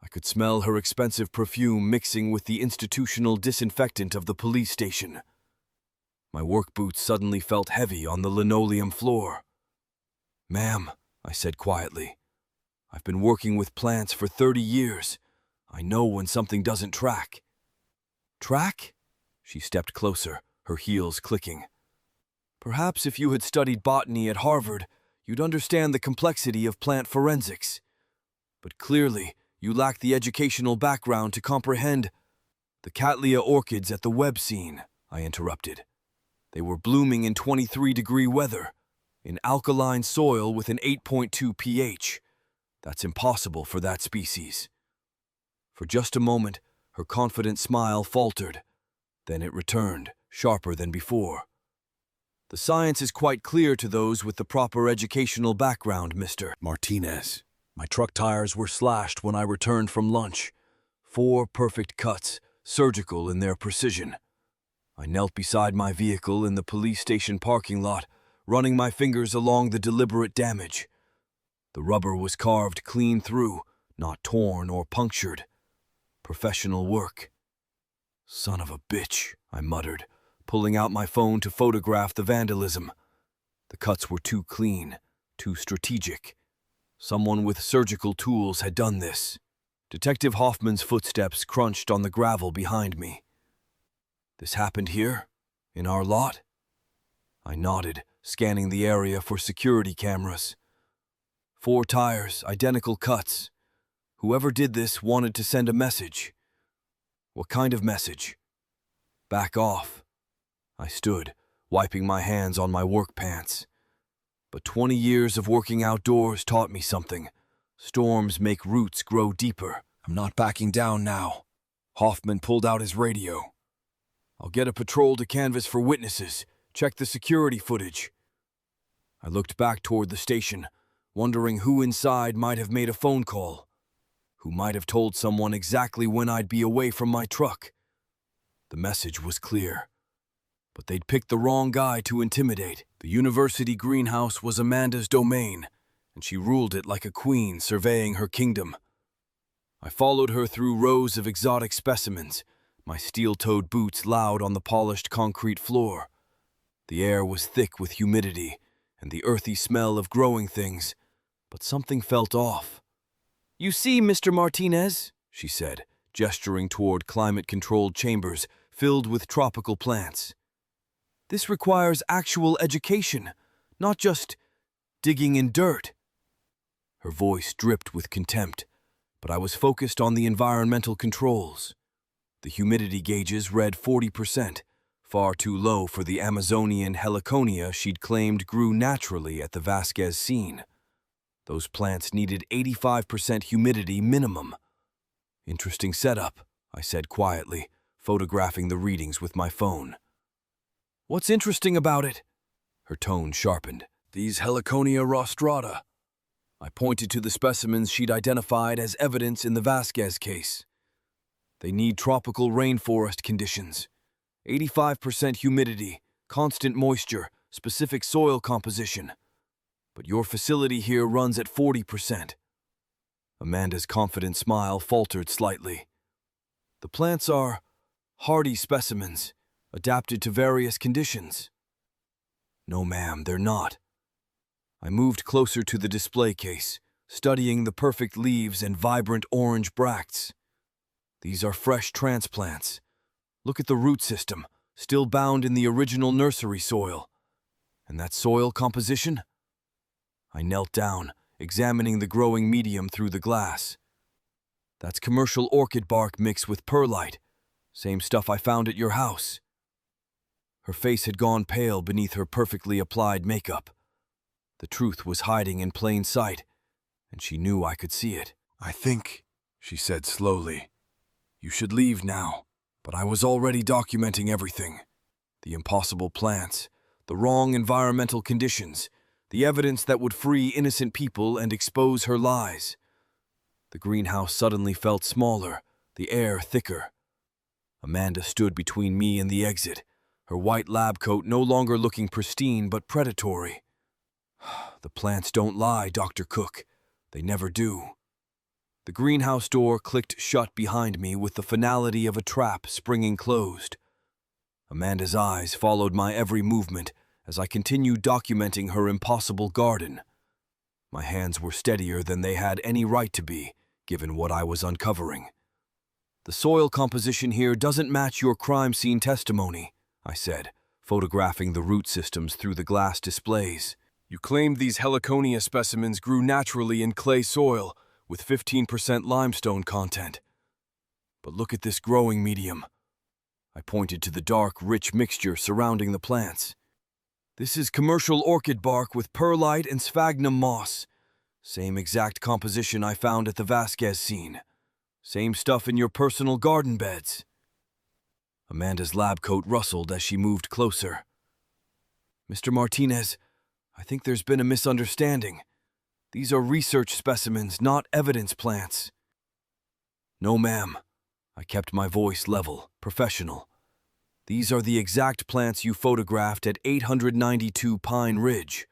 I could smell her expensive perfume mixing with the institutional disinfectant of the police station. My work boots suddenly felt heavy on the linoleum floor. "Ma'am," I said quietly, "I've been working with plants for 30 years. I know when something doesn't track." "Track?" She stepped closer, her heels clicking. "Perhaps if you had studied botany at Harvard, you'd understand the complexity of plant forensics. But clearly, you lack the educational background to comprehend." "The Cattleya orchids at the Webb scene," I interrupted. "They were blooming in 23-degree weather, in alkaline soil with an 8.2 pH. That's impossible for that species." For just a moment, her confident smile faltered. Then it returned, sharper than before. "The science is quite clear to those with the proper educational background, Mr. Martinez." My truck tires were slashed when I returned from lunch. 4 perfect cuts, surgical in their precision. I knelt beside my vehicle in the police station parking lot, running my fingers along the deliberate damage. The rubber was carved clean through, not torn or punctured. Professional work. "Son of a bitch," I muttered, pulling out my phone to photograph the vandalism. The cuts were too clean, too strategic. Someone with surgical tools had done this. Detective Hoffman's footsteps crunched on the gravel behind me. This happened here? In our lot? I nodded, scanning the area for security cameras. 4 tires, identical cuts. Whoever did this wanted to send a message. What kind of message? Back off. I stood, wiping my hands on my work pants. But 20 years of working outdoors taught me something. Storms make roots grow deeper. I'm not backing down now. Hoffman pulled out his radio. I'll get a patrol to canvass for witnesses. Check the security footage. I looked back toward the station, wondering who inside might have made a phone call. Who might have told someone exactly when I'd be away from my truck. The message was clear. But they'd picked the wrong guy to intimidate. The university greenhouse was Amanda's domain, and she ruled it like a queen surveying her kingdom. I followed her through rows of exotic specimens, my steel-toed boots loud on the polished concrete floor. The air was thick with humidity and the earthy smell of growing things, but something felt off. "You see, Mr. Martinez," she said, gesturing toward climate-controlled chambers filled with tropical plants. "This requires actual education, not just digging in dirt." Her voice dripped with contempt, but I was focused on the environmental controls. The humidity gauges read 40%, far too low for the Amazonian heliconia she'd claimed grew naturally at the Vasquez scene. Those plants needed 85% humidity minimum. "Interesting setup," I said quietly, photographing the readings with my phone. "What's interesting about it?" Her tone sharpened. "These Heliconia rostrata." I pointed to the specimens she'd identified as evidence in the Vasquez case. "They need tropical rainforest conditions. 85% humidity, constant moisture, specific soil composition. But your facility here runs at 40%. Amanda's confident smile faltered slightly. "The plants are hardy specimens, adapted to various conditions." "No, ma'am, they're not." I moved closer to the display case, studying the perfect leaves and vibrant orange bracts. "These are fresh transplants. Look at the root system, still bound in the original nursery soil. And that soil composition?" I knelt down, examining the growing medium through the glass. "That's commercial orchid bark mixed with perlite. Same stuff I found at your house." Her face had gone pale beneath her perfectly applied makeup. The truth was hiding in plain sight, and she knew I could see it. "I think," she said slowly, "you should leave now." But I was already documenting everything. The impossible plants, the wrong environmental conditions, the evidence that would free innocent people and expose her lies. The greenhouse suddenly felt smaller, the air thicker. Amanda stood between me and the exit, her white lab coat no longer looking pristine but predatory. "The plants don't lie, Dr. Cook. They never do." The greenhouse door clicked shut behind me with the finality of a trap springing closed. Amanda's eyes followed my every movement as I continued documenting her impossible garden. My hands were steadier than they had any right to be, given what I was uncovering. "The soil composition here doesn't match your crime scene testimony," I said, photographing the root systems through the glass displays. "You claimed these Heliconia specimens grew naturally in clay soil with 15% limestone content. But look at this growing medium." I pointed to the dark, rich mixture surrounding the plants. "This is commercial orchid bark with perlite and sphagnum moss. Same exact composition I found at the Vasquez scene. Same stuff in your personal garden beds." Amanda's lab coat rustled as she moved closer. "Mr. Martinez, I think there's been a misunderstanding. These are research specimens, not evidence plants." "No, ma'am." I kept my voice level, professional. "These are the exact plants you photographed at 892 Pine Ridge.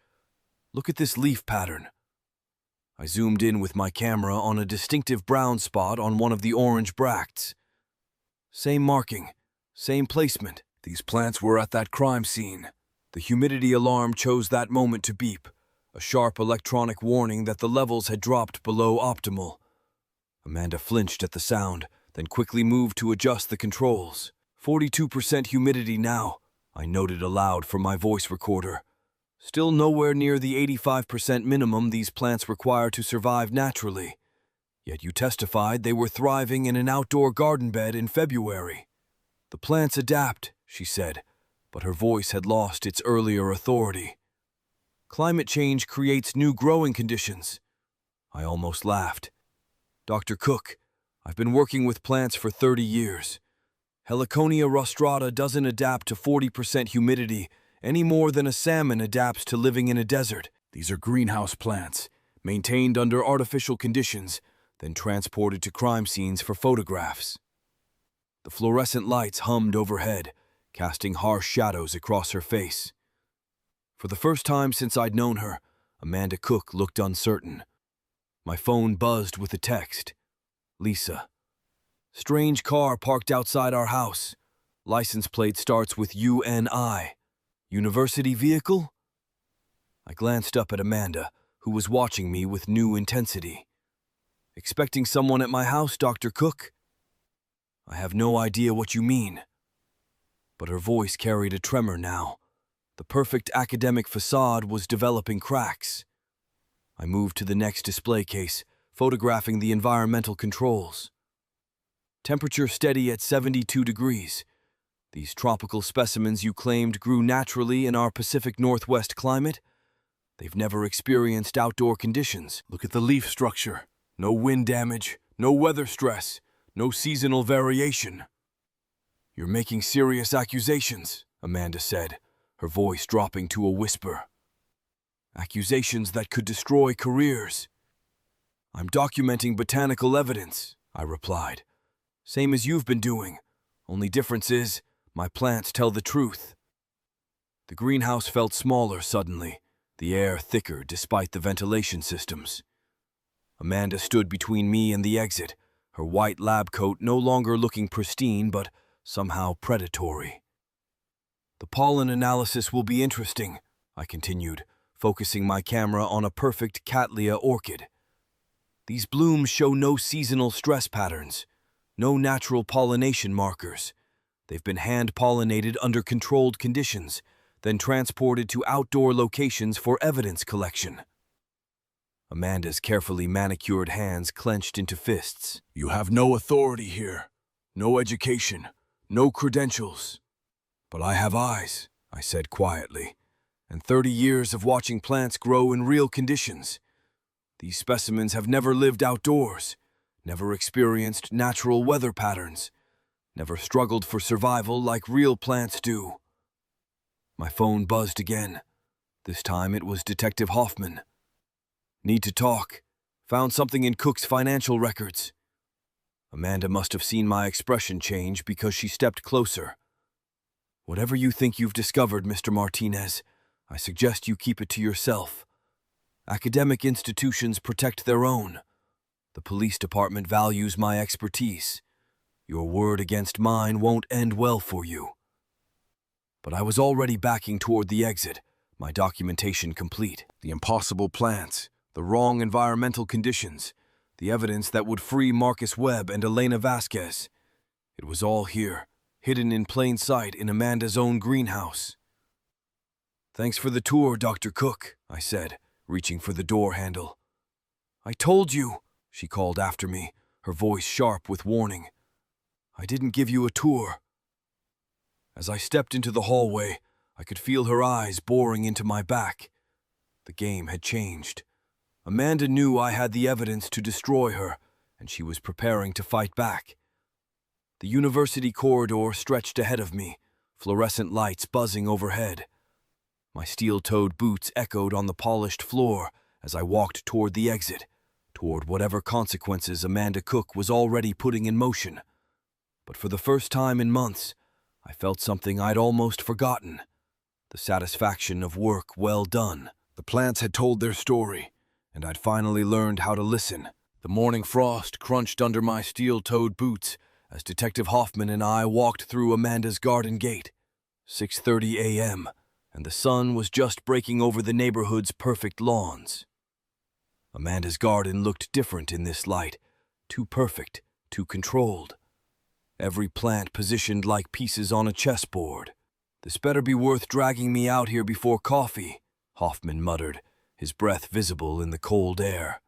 Look at this leaf pattern." I zoomed in with my camera on a distinctive brown spot on one of the orange bracts. "Same marking, same placement, These plants were at that crime scene. The humidity alarm chose that moment to beep, a sharp electronic warning that the levels had dropped below optimal. Amanda flinched at the sound, then quickly moved to adjust the controls. 42% humidity now, I noted aloud from my voice recorder. Still nowhere near the 85% minimum these plants require to survive naturally. Yet you testified they were thriving in an outdoor garden bed in February. The plants adapt, she said, but her voice had lost its earlier authority. Climate change creates new growing conditions. I almost laughed. Dr. Cook, I've been working with plants for 30 years. Heliconia rostrata doesn't adapt to 40% humidity any more than a salmon adapts to living in a desert. These are greenhouse plants, maintained under artificial conditions, then transported to crime scenes for photographs. The fluorescent lights hummed overhead, casting harsh shadows across her face. For the first time since I'd known her, Amanda Cook looked uncertain. My phone buzzed with a text. Lisa. Strange car parked outside our house. License plate starts with UNI. University vehicle? I glanced up at Amanda, who was watching me with new intensity. Expecting someone at my house, Dr. Cook? I have no idea what you mean. But her voice carried a tremor now. The perfect academic facade was developing cracks. I moved to the next display case, photographing the environmental controls. Temperature steady at 72 degrees. These tropical specimens you claimed grew naturally in our Pacific Northwest climate? They've never experienced outdoor conditions. Look at the leaf structure. No wind damage, no weather stress, no seasonal variation. You're making serious accusations, Amanda said, her voice dropping to a whisper. Accusations that could destroy careers. I'm documenting botanical evidence, I replied. Same as you've been doing. Only difference is, my plants tell the truth. The greenhouse felt smaller suddenly, the air thicker despite the ventilation systems. Amanda stood between me and the exit, her white lab coat no longer looking pristine but somehow predatory. The pollen analysis will be interesting, I continued, focusing my camera on a perfect Cattleya orchid. These blooms show no seasonal stress patterns, no natural pollination markers. They've been hand-pollinated under controlled conditions, then transported to outdoor locations for evidence collection. Amanda's carefully manicured hands clenched into fists. You have no authority here, no education, no credentials. But I have eyes, I said quietly, and 30 years of watching plants grow in real conditions. These specimens have never lived outdoors, never experienced natural weather patterns, never struggled for survival like real plants do. My phone buzzed again. This time it was Detective Hoffman. Need to talk. Found something in Cook's financial records. Amanda must have seen my expression change because she stepped closer. Whatever you think you've discovered, Mr. Martinez, I suggest you keep it to yourself. Academic institutions protect their own. The police department values my expertise. Your word against mine won't end well for you. But I was already backing toward the exit, my documentation complete. The impossible plants, the wrong environmental conditions, the evidence that would free Marcus Webb and Elena Vasquez. It was all here, hidden in plain sight in Amanda's own greenhouse. Thanks for the tour, Dr. Cook, I said, reaching for the door handle. I told you, she called after me, her voice sharp with warning. I didn't give you a tour. As I stepped into the hallway, I could feel her eyes boring into my back. The game had changed. Amanda knew I had the evidence to destroy her, and she was preparing to fight back. The university corridor stretched ahead of me, fluorescent lights buzzing overhead. My steel-toed boots echoed on the polished floor as I walked toward the exit, toward whatever consequences Amanda Cook was already putting in motion. But for the first time in months, I felt something I'd almost forgotten. The satisfaction of work well done. The plants had told their story, and I'd finally learned how to listen. The morning frost crunched under my steel-toed boots as Detective Hoffman and I walked through Amanda's garden gate. 6:30 a.m., and the sun was just breaking over the neighborhood's perfect lawns. Amanda's garden looked different in this light, too perfect, too controlled. Every plant positioned like pieces on a chessboard. "This better be worth dragging me out here before coffee," Hoffman muttered, his breath visible in the cold air.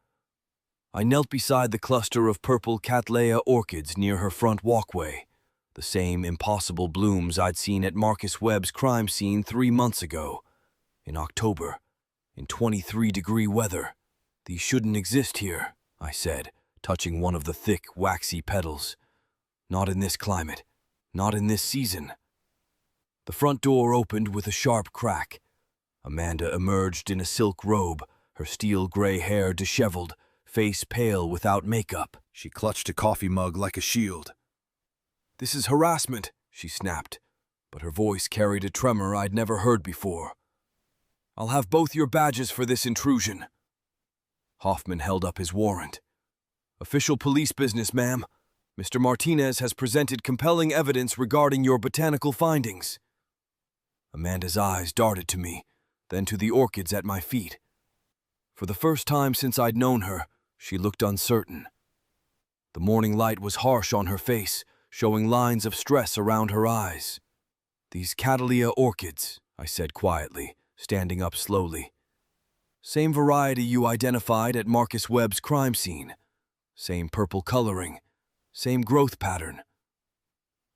I knelt beside the cluster of purple Cattleya orchids near her front walkway, the same impossible blooms I'd seen at Marcus Webb's crime scene 3 months ago, in October, in 23-degree weather. "These shouldn't exist here," I said, touching one of the thick, waxy petals. "Not in this climate, not in this season." The front door opened with a sharp crack. Amanda emerged in a silk robe, her steel-gray hair disheveled, face pale without makeup. She clutched a coffee mug like a shield. "This is harassment," she snapped, but her voice carried a tremor I'd never heard before. "I'll have both your badges for this intrusion." Hoffman held up his warrant. "Official police business, ma'am. Mr. Martinez has presented compelling evidence regarding your botanical findings." Amanda's eyes darted to me, then to the orchids at my feet. For the first time since I'd known her, she looked uncertain. The morning light was harsh on her face, showing lines of stress around her eyes. "These Cattleya orchids," I said quietly, standing up slowly. "Same variety you identified at Marcus Webb's crime scene. Same purple coloring, same growth pattern."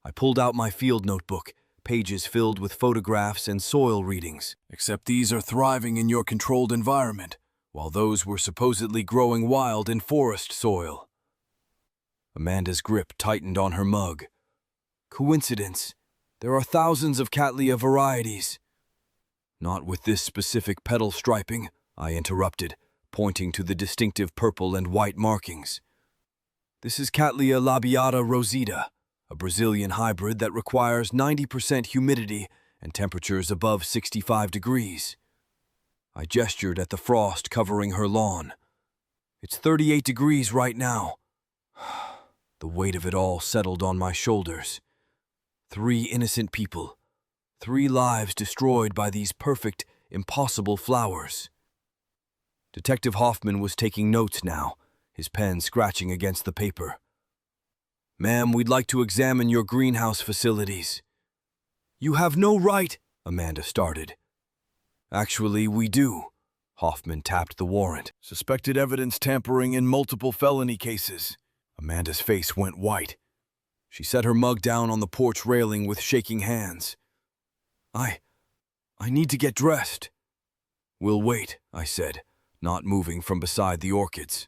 I pulled out my field notebook, pages filled with photographs and soil readings. "Except these are thriving in your controlled environment, while those were supposedly growing wild in forest soil." Amanda's grip tightened on her mug. "Coincidence. There are thousands of Cattleya varieties." "Not with this specific petal striping," I interrupted, pointing to the distinctive purple and white markings. "This is Cattleya labiata rosita, a Brazilian hybrid that requires 90% humidity and temperatures above 65 degrees. I gestured at the frost covering her lawn. "It's 38 degrees right now." The weight of it all settled on my shoulders. 3 innocent people, 3 lives destroyed by these perfect, impossible flowers. Detective Hoffman was taking notes now, his pen scratching against the paper. "Ma'am, we'd like to examine your greenhouse facilities." "You have no right," Amanda started. "Actually, we do." Hoffman tapped the warrant. "Suspected evidence tampering in multiple felony cases." Amanda's face went white. She set her mug down on the porch railing with shaking hands. I need to get dressed." "We'll wait," I said, not moving from beside the orchids.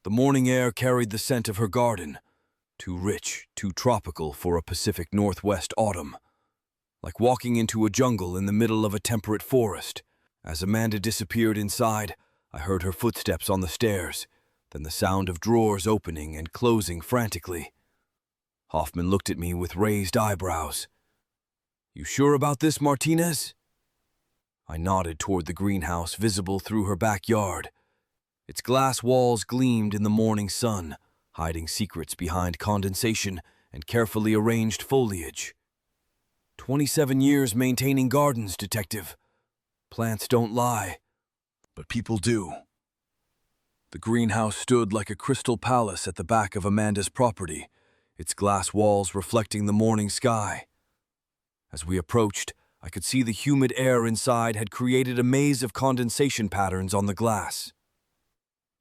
The morning air carried the scent of her garden, too rich, too tropical for a Pacific Northwest autumn. Like walking into a jungle in the middle of a temperate forest. As Amanda disappeared inside, I heard her footsteps on the stairs, then the sound of drawers opening and closing frantically. Hoffman looked at me with raised eyebrows. "You sure about this, Martinez?" I nodded toward the greenhouse visible through her backyard. Its glass walls gleamed in the morning sun, hiding secrets behind condensation and carefully arranged foliage. 27 years maintaining gardens, Detective. Plants don't lie, but people do. The greenhouse stood like a crystal palace at the back of Amanda's property, its glass walls reflecting the morning sky. As we approached, I could see the humid air inside had created a maze of condensation patterns on the glass.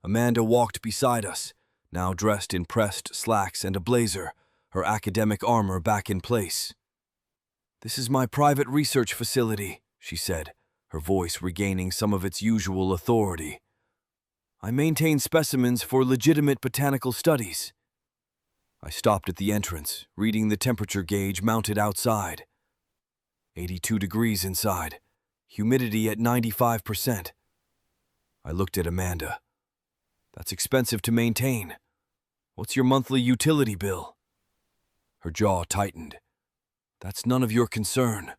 Amanda walked beside us, now dressed in pressed slacks and a blazer, her academic armor back in place. "This is my private research facility," she said, her voice regaining some of its usual authority. "I maintain specimens for legitimate botanical studies." I stopped at the entrance, reading the temperature gauge mounted outside. 82 degrees inside, humidity at 95%. I looked at Amanda. "That's expensive to maintain. What's your monthly utility bill?" Her jaw tightened. "That's none of your concern."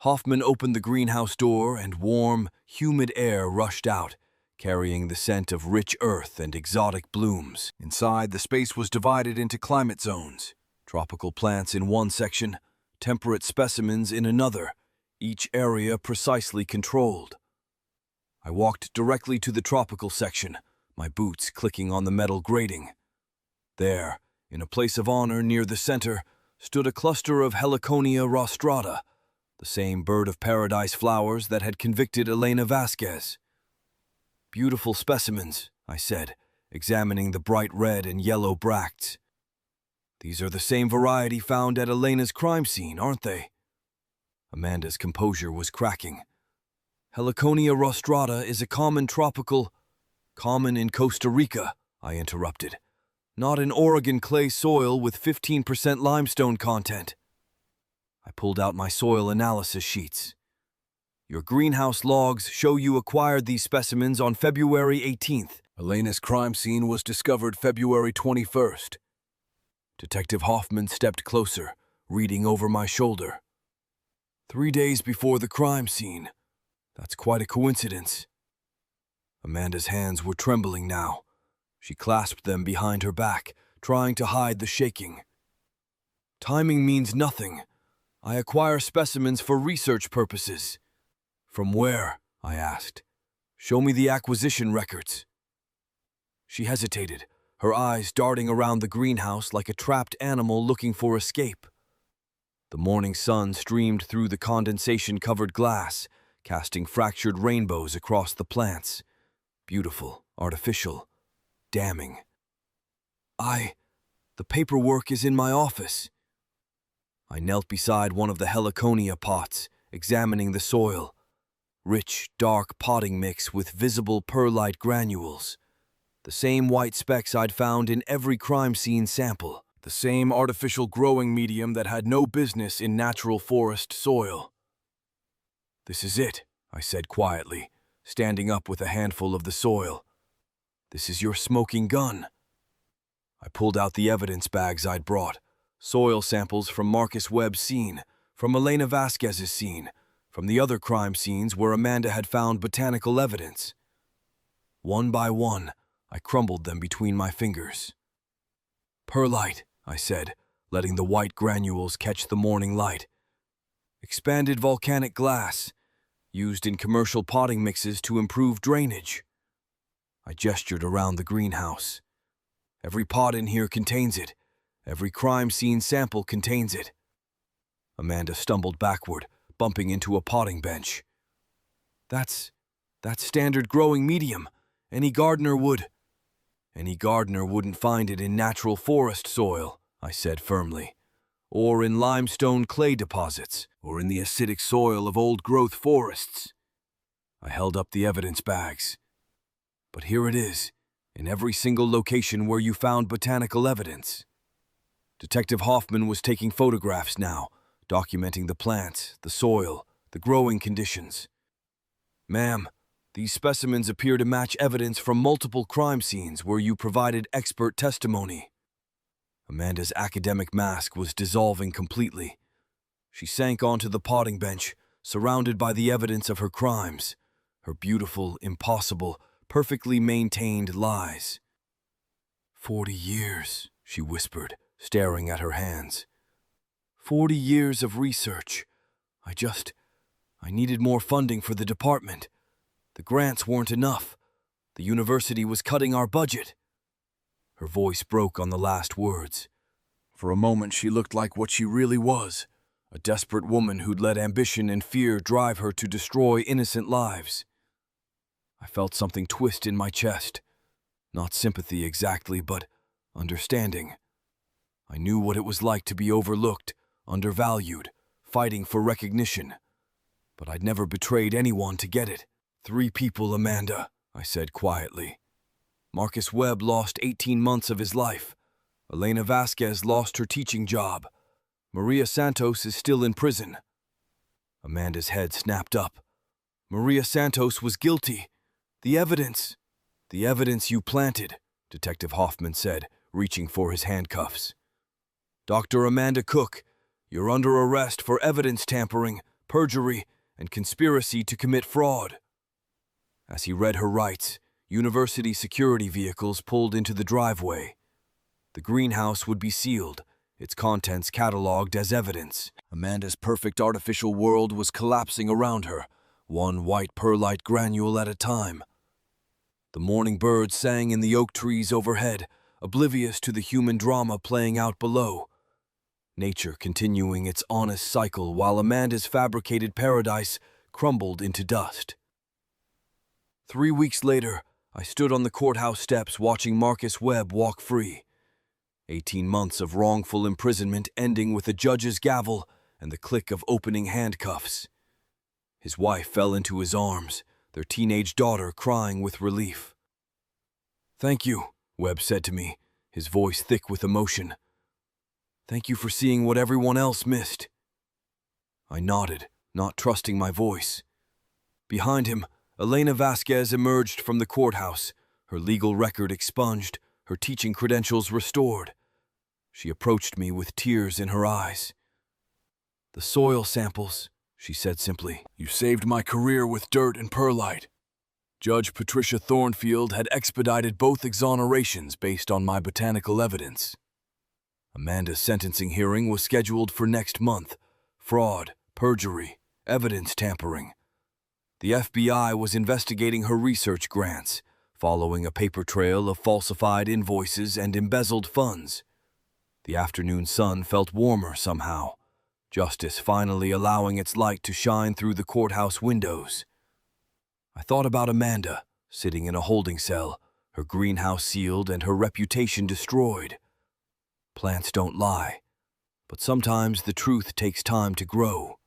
Hoffman opened the greenhouse door and warm, humid air rushed out, carrying the scent of rich earth and exotic blooms. Inside, the space was divided into climate zones. Tropical plants in one section, temperate specimens in another, each area precisely controlled. I walked directly to the tropical section, my boots clicking on the metal grating. There, in a place of honor near the center, stood a cluster of Heliconia rostrata, the same bird of paradise flowers that had convicted Elena Vasquez. "Beautiful specimens," I said, examining the bright red and yellow bracts. "These are the same variety found at Elena's crime scene, aren't they?" Amanda's composure was cracking. "Heliconia rostrata is a common in Costa Rica," I interrupted. "Not in Oregon clay soil with 15% limestone content." I pulled out my soil analysis sheets. "Your greenhouse logs show you acquired these specimens on February 18th. Elena's crime scene was discovered February 21st. Detective Hoffman stepped closer, reading over my shoulder. 3 days before the crime scene. That's quite a coincidence." Amanda's hands were trembling now. She clasped them behind her back, trying to hide the shaking. "Timing means nothing. I acquire specimens for research purposes." "From where?" I asked. "Show me the acquisition records." She hesitated, her eyes darting around the greenhouse like a trapped animal looking for escape. The morning sun streamed through the condensation-covered glass, casting fractured rainbows across the plants. Beautiful, artificial, damning. The paperwork is in my office." I knelt beside one of the heliconia pots, examining the soil. Rich, dark potting mix with visible perlite granules. The same white specks I'd found in every crime scene sample. The same artificial growing medium that had no business in natural forest soil. "This is it," I said quietly, standing up with a handful of the soil. "This is your smoking gun." I pulled out the evidence bags I'd brought. Soil samples from Marcus Webb's scene, from Elena Vasquez's scene, from the other crime scenes where Amanda had found botanical evidence. One by one, I crumbled them between my fingers. "Perlite," I said, letting the white granules catch the morning light. "Expanded volcanic glass, used in commercial potting mixes to improve drainage." I gestured around the greenhouse. "Every pot in here contains it. Every crime scene sample contains it." Amanda stumbled backward, bumping into a potting bench. That's standard growing medium. Any gardener wouldn't find it in natural forest soil," I said firmly, "or in limestone clay deposits, or in the acidic soil of old-growth forests." I held up the evidence bags. "But here it is, in every single location where you found botanical evidence." Detective Hoffman was taking photographs now, documenting the plants, the soil, the growing conditions. "Ma'am, these specimens appear to match evidence from multiple crime scenes where you provided expert testimony." Amanda's academic mask was dissolving completely. She sank onto the potting bench, surrounded by the evidence of her crimes, her beautiful, impossible, perfectly maintained lies. 40 years, she whispered, staring at her hands. 40 years of research. I needed more funding for the department. The grants weren't enough. The university was cutting our budget." Her voice broke on the last words. For a moment she looked like what she really was, a desperate woman who'd let ambition and fear drive her to destroy innocent lives. I felt something twist in my chest. Not sympathy exactly, but understanding. I knew what it was like to be overlooked, undervalued, fighting for recognition. But I'd never betrayed anyone to get it. 3 people, Amanda, I said quietly. Marcus Webb lost 18 months of his life. Elena Vasquez lost her teaching job. Maria Santos is still in prison. Amanda's head snapped up. Maria Santos was guilty. The evidence you planted, Detective Hoffman said, reaching for his handcuffs. Dr. Amanda Cook, you're under arrest for evidence tampering, perjury, and conspiracy to commit fraud. As he read her rights, university security vehicles pulled into the driveway. The greenhouse would be sealed, its contents cataloged as evidence. Amanda's perfect artificial world was collapsing around her, one white perlite granule at a time. The morning birds sang in the oak trees overhead, oblivious to the human drama playing out below. Nature continuing its honest cycle while Amanda's fabricated paradise crumbled into dust. 3 weeks later, I stood on the courthouse steps watching Marcus Webb walk free. 18 months of wrongful imprisonment ending with a judge's gavel and the click of opening handcuffs. His wife fell into his arms, their teenage daughter crying with relief. "Thank you," Webb said to me, his voice thick with emotion. "Thank you for seeing what everyone else missed." I nodded, not trusting my voice. Behind him, Elena Vasquez emerged from the courthouse, her legal record expunged, her teaching credentials restored. She approached me with tears in her eyes. "The soil samples," she said simply. "You saved my career with dirt and perlite." Judge Patricia Thornfield had expedited both exonerations based on my botanical evidence. Amanda's sentencing hearing was scheduled for next month. Fraud, perjury, evidence tampering. The FBI was investigating her research grants, following a paper trail of falsified invoices and embezzled funds. The afternoon sun felt warmer somehow, justice finally allowing its light to shine through the courthouse windows. I thought about Amanda, sitting in a holding cell, her greenhouse sealed and her reputation destroyed. Plants don't lie, but sometimes the truth takes time to grow.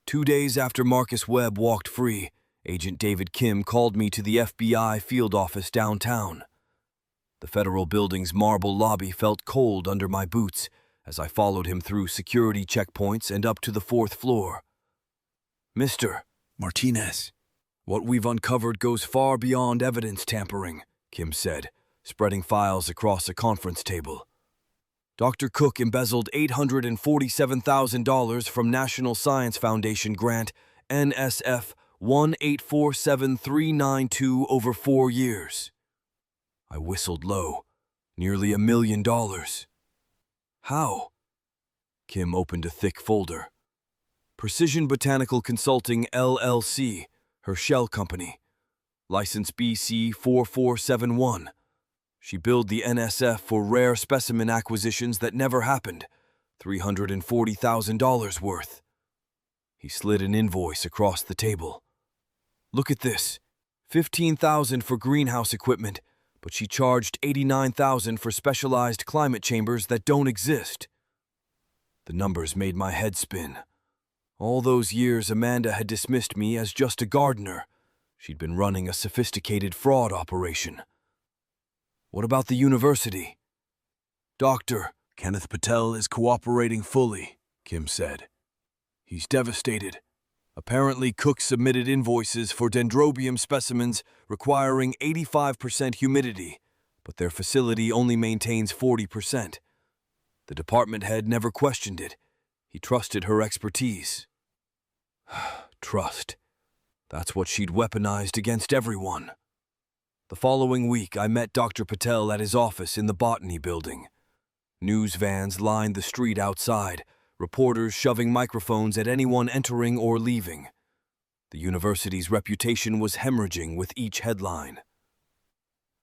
2 days after Marcus Webb walked free, Agent David Kim called me to the FBI field office downtown. The federal building's marble lobby felt cold under my boots as I followed him through security checkpoints and up to the 4th floor. "Mr. Martinez, what we've uncovered goes far beyond evidence tampering," Kim said, spreading files across a conference table. Dr. Cook embezzled $847,000 from National Science Foundation grant NSF 1847392 over 4 years. I whistled low. Nearly $1 million. How? Kim opened a thick folder. Precision Botanical Consulting LLC, her shell company. License BC 4471. She billed the NSF for rare specimen acquisitions that never happened, $340,000 worth. He slid an invoice across the table. "Look at this. $15,000 for greenhouse equipment, but she charged $89,000 for specialized climate chambers that don't exist." The numbers made my head spin. All those years Amanda had dismissed me as just a gardener. She'd been running a sophisticated fraud operation. "What about the university?" "Dr. Kenneth Patel is cooperating fully," Kim said. "He's devastated. Apparently, Cook submitted invoices for dendrobium specimens requiring 85% humidity, but their facility only maintains 40%. The department head never questioned it. He trusted her expertise." Trust. That's what she'd weaponized against everyone. The following week, I met Dr. Patel at his office in the Botany building. News vans lined the street outside, reporters shoving microphones at anyone entering or leaving. The university's reputation was hemorrhaging with each headline.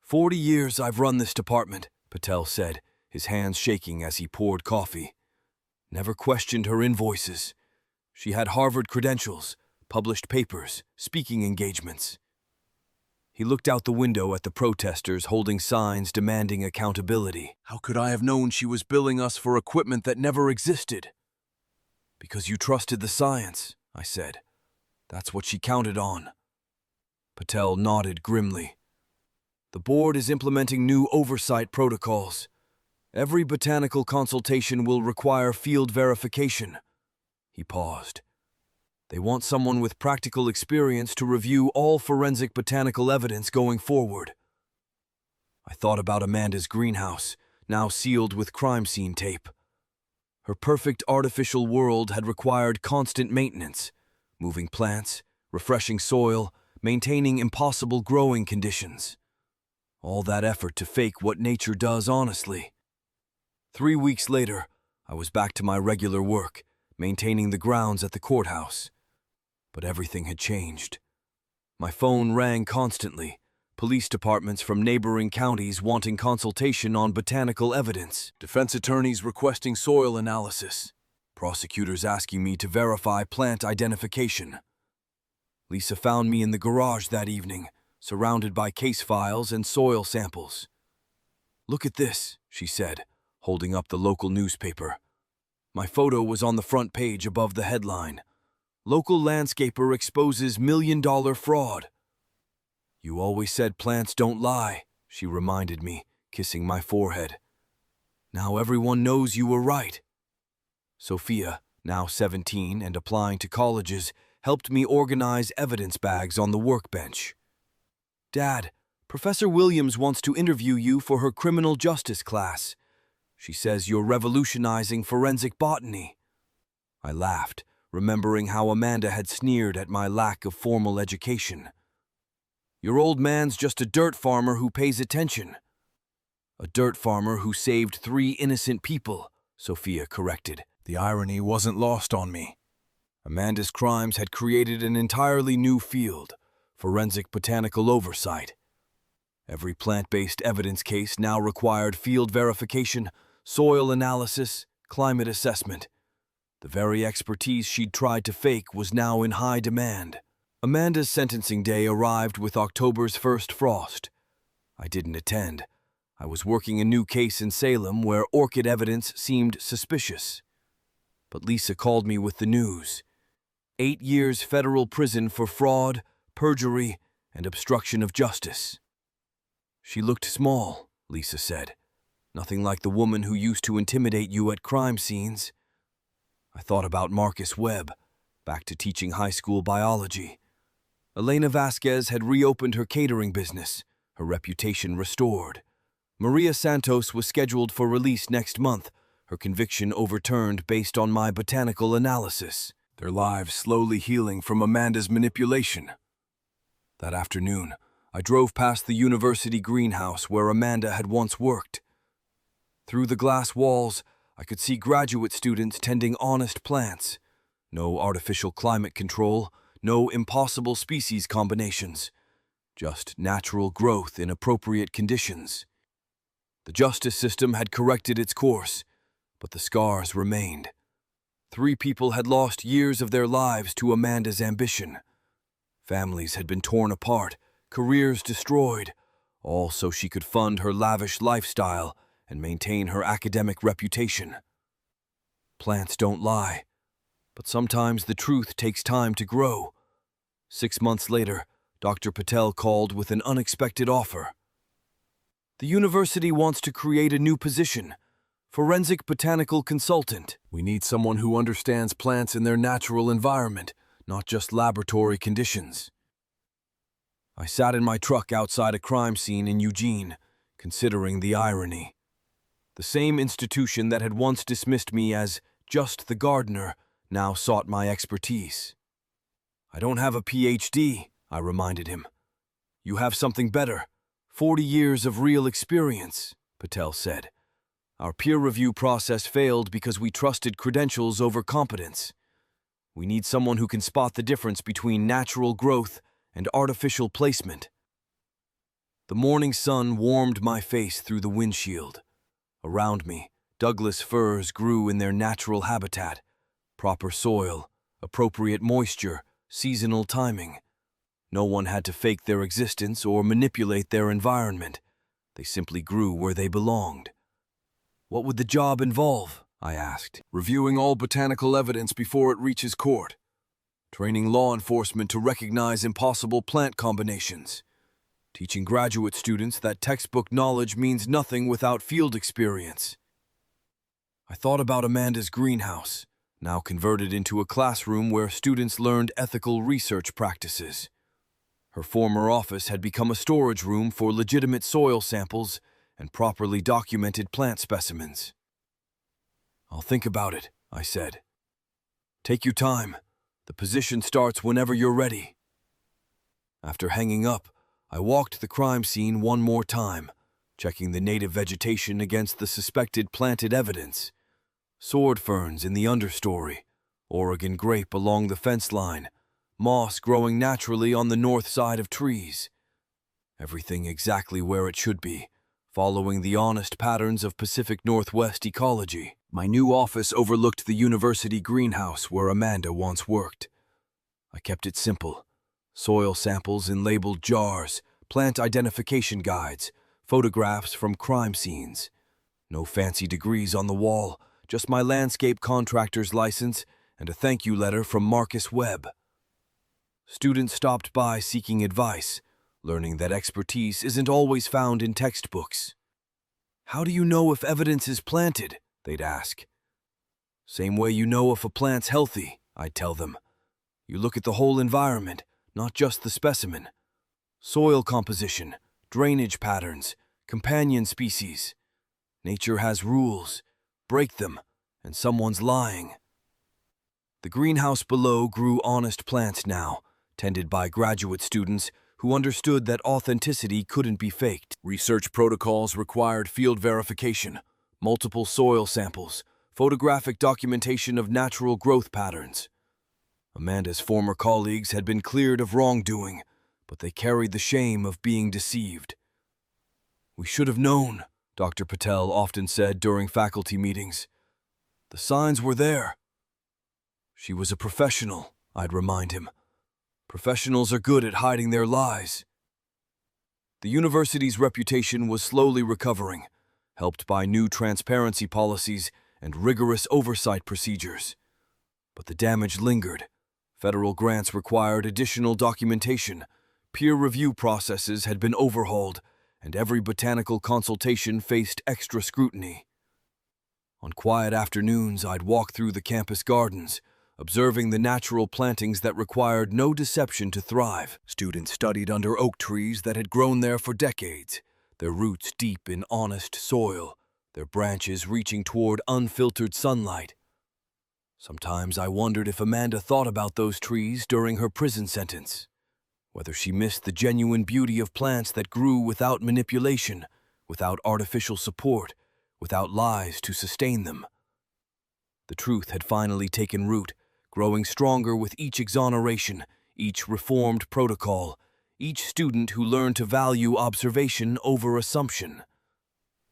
40 years I've run this department," Patel said, his hands shaking as he poured coffee. "Never questioned her invoices. She had Harvard credentials, published papers, speaking engagements." He looked out the window at the protesters holding signs demanding accountability. "How could I have known she was billing us for equipment that never existed?" "Because you trusted the science," I said. "That's what she counted on." Patel nodded grimly. "The board is implementing new oversight protocols. Every botanical consultation will require field verification." He paused. "They want someone with practical experience to review all forensic botanical evidence going forward." I thought about Amanda's greenhouse, now sealed with crime scene tape. Her perfect artificial world had required constant maintenance, moving plants, refreshing soil, maintaining impossible growing conditions. All that effort to fake what nature does honestly. 3 weeks later, I was back to my regular work, maintaining the grounds at the courthouse. But everything had changed. My phone rang constantly, police departments from neighboring counties wanting consultation on botanical evidence, defense attorneys requesting soil analysis, prosecutors asking me to verify plant identification. Lisa found me in the garage that evening, surrounded by case files and soil samples. "Look at this," she said, holding up the local newspaper. My photo was on the front page above the headline, "Local landscaper exposes $1 million fraud." "You always said plants don't lie," she reminded me, kissing my forehead. "Now everyone knows you were right." Sophia, now 17 and applying to colleges, helped me organize evidence bags on the workbench. "Dad, Professor Williams wants to interview you for her criminal justice class. She says you're revolutionizing forensic botany." I laughed, remembering how Amanda had sneered at my lack of formal education. "Your old man's just a dirt farmer who pays attention." "A dirt farmer who saved 3 innocent people," Sophia corrected. The irony wasn't lost on me. Amanda's crimes had created an entirely new field, forensic botanical oversight. Every plant-based evidence case now required field verification, soil analysis, climate assessment. The very expertise she'd tried to fake was now in high demand. Amanda's sentencing day arrived with October's first frost. I didn't attend. I was working a new case in Salem where orchid evidence seemed suspicious. But Lisa called me with the news. 8 years federal prison for fraud, perjury, and obstruction of justice. She looked small, Lisa said. Nothing like the woman who used to intimidate you at crime scenes. I thought about Marcus Webb, back to teaching high school biology. Elena Vasquez had reopened her catering business, her reputation restored. Maria Santos was scheduled for release next month, her conviction overturned based on my botanical analysis, their lives slowly healing from Amanda's manipulation. That afternoon, I drove past the university greenhouse where Amanda had once worked. Through the glass walls, I could see graduate students tending honest plants. No artificial climate control, no impossible species combinations. Just natural growth in appropriate conditions. The justice system had corrected its course, but the scars remained. 3 people had lost years of their lives to Amanda's ambition. Families had been torn apart, careers destroyed, all so she could fund her lavish lifestyle and maintain her academic reputation. Plants don't lie, but sometimes the truth takes time to grow. 6 months later, Dr. Patel called with an unexpected offer. The university wants to create a new position, forensic botanical consultant. We need someone who understands plants in their natural environment, not just laboratory conditions. I sat in my truck outside a crime scene in Eugene, considering the irony. The same institution that had once dismissed me as just the gardener now sought my expertise. "I don't have a PhD," I reminded him. "You have something better. 40 years of real experience," Patel said. "Our peer review process failed because we trusted credentials over competence. We need someone who can spot the difference between natural growth and artificial placement." The morning sun warmed my face through the windshield. Around me, Douglas firs grew in their natural habitat, proper soil, appropriate moisture, seasonal timing. No one had to fake their existence or manipulate their environment. They simply grew where they belonged. "What would the job involve?" I asked. "Reviewing all botanical evidence before it reaches court. Training law enforcement to recognize impossible plant combinations. Teaching graduate students that textbook knowledge means nothing without field experience." I thought about Amanda's greenhouse, now converted into a classroom where students learned ethical research practices. Her former office had become a storage room for legitimate soil samples and properly documented plant specimens. "I'll think about it," I said. "Take your time. The position starts whenever you're ready." After hanging up, I walked the crime scene one more time, checking the native vegetation against the suspected planted evidence. sword ferns in the understory, Oregon grape along the fence line, moss growing naturally on the north side of trees. Everything exactly where it should be, following the honest patterns of Pacific Northwest ecology. My new office overlooked the university greenhouse where Amanda once worked. I kept it simple. Soil samples in labeled jars, plant identification guides, photographs from crime scenes. No fancy degrees on the wall, just my landscape contractor's license and a thank you letter from Marcus Webb. Students stopped by seeking advice, learning that expertise isn't always found in textbooks. "How do you know if evidence is planted?" they'd ask. "Same way you know if a plant's healthy," I'd tell them. "You look at the whole environment, not just the specimen. Soil composition, drainage patterns, companion species. Nature has rules. Break them, and someone's lying." The greenhouse below grew honest plants now, tended by graduate students who understood that authenticity couldn't be faked. Research protocols required field verification, multiple soil samples, photographic documentation of natural growth patterns. Amanda's former colleagues had been cleared of wrongdoing, but they carried the shame of being deceived. "We should have known," Dr. Patel often said during faculty meetings. "The signs were there." "She was a professional," I'd remind him. "Professionals are good at hiding their lies." The university's reputation was slowly recovering, helped by new transparency policies and rigorous oversight procedures. But the damage lingered. Federal grants required additional documentation, peer review processes had been overhauled, and every botanical consultation faced extra scrutiny. On quiet afternoons, I'd walk through the campus gardens, observing the natural plantings that required no deception to thrive. Students studied under oak trees that had grown there for decades, their roots deep in honest soil, their branches reaching toward unfiltered sunlight. Sometimes I wondered if Amanda thought about those trees during her prison sentence, whether she missed the genuine beauty of plants that grew without manipulation, without artificial support, without lies to sustain them. The truth had finally taken root, growing stronger with each exoneration, each reformed protocol, each student who learned to value observation over assumption.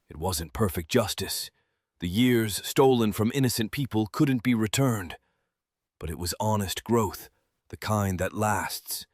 It wasn't perfect justice. The years stolen from innocent people couldn't be returned. But it was honest growth, the kind that lasts.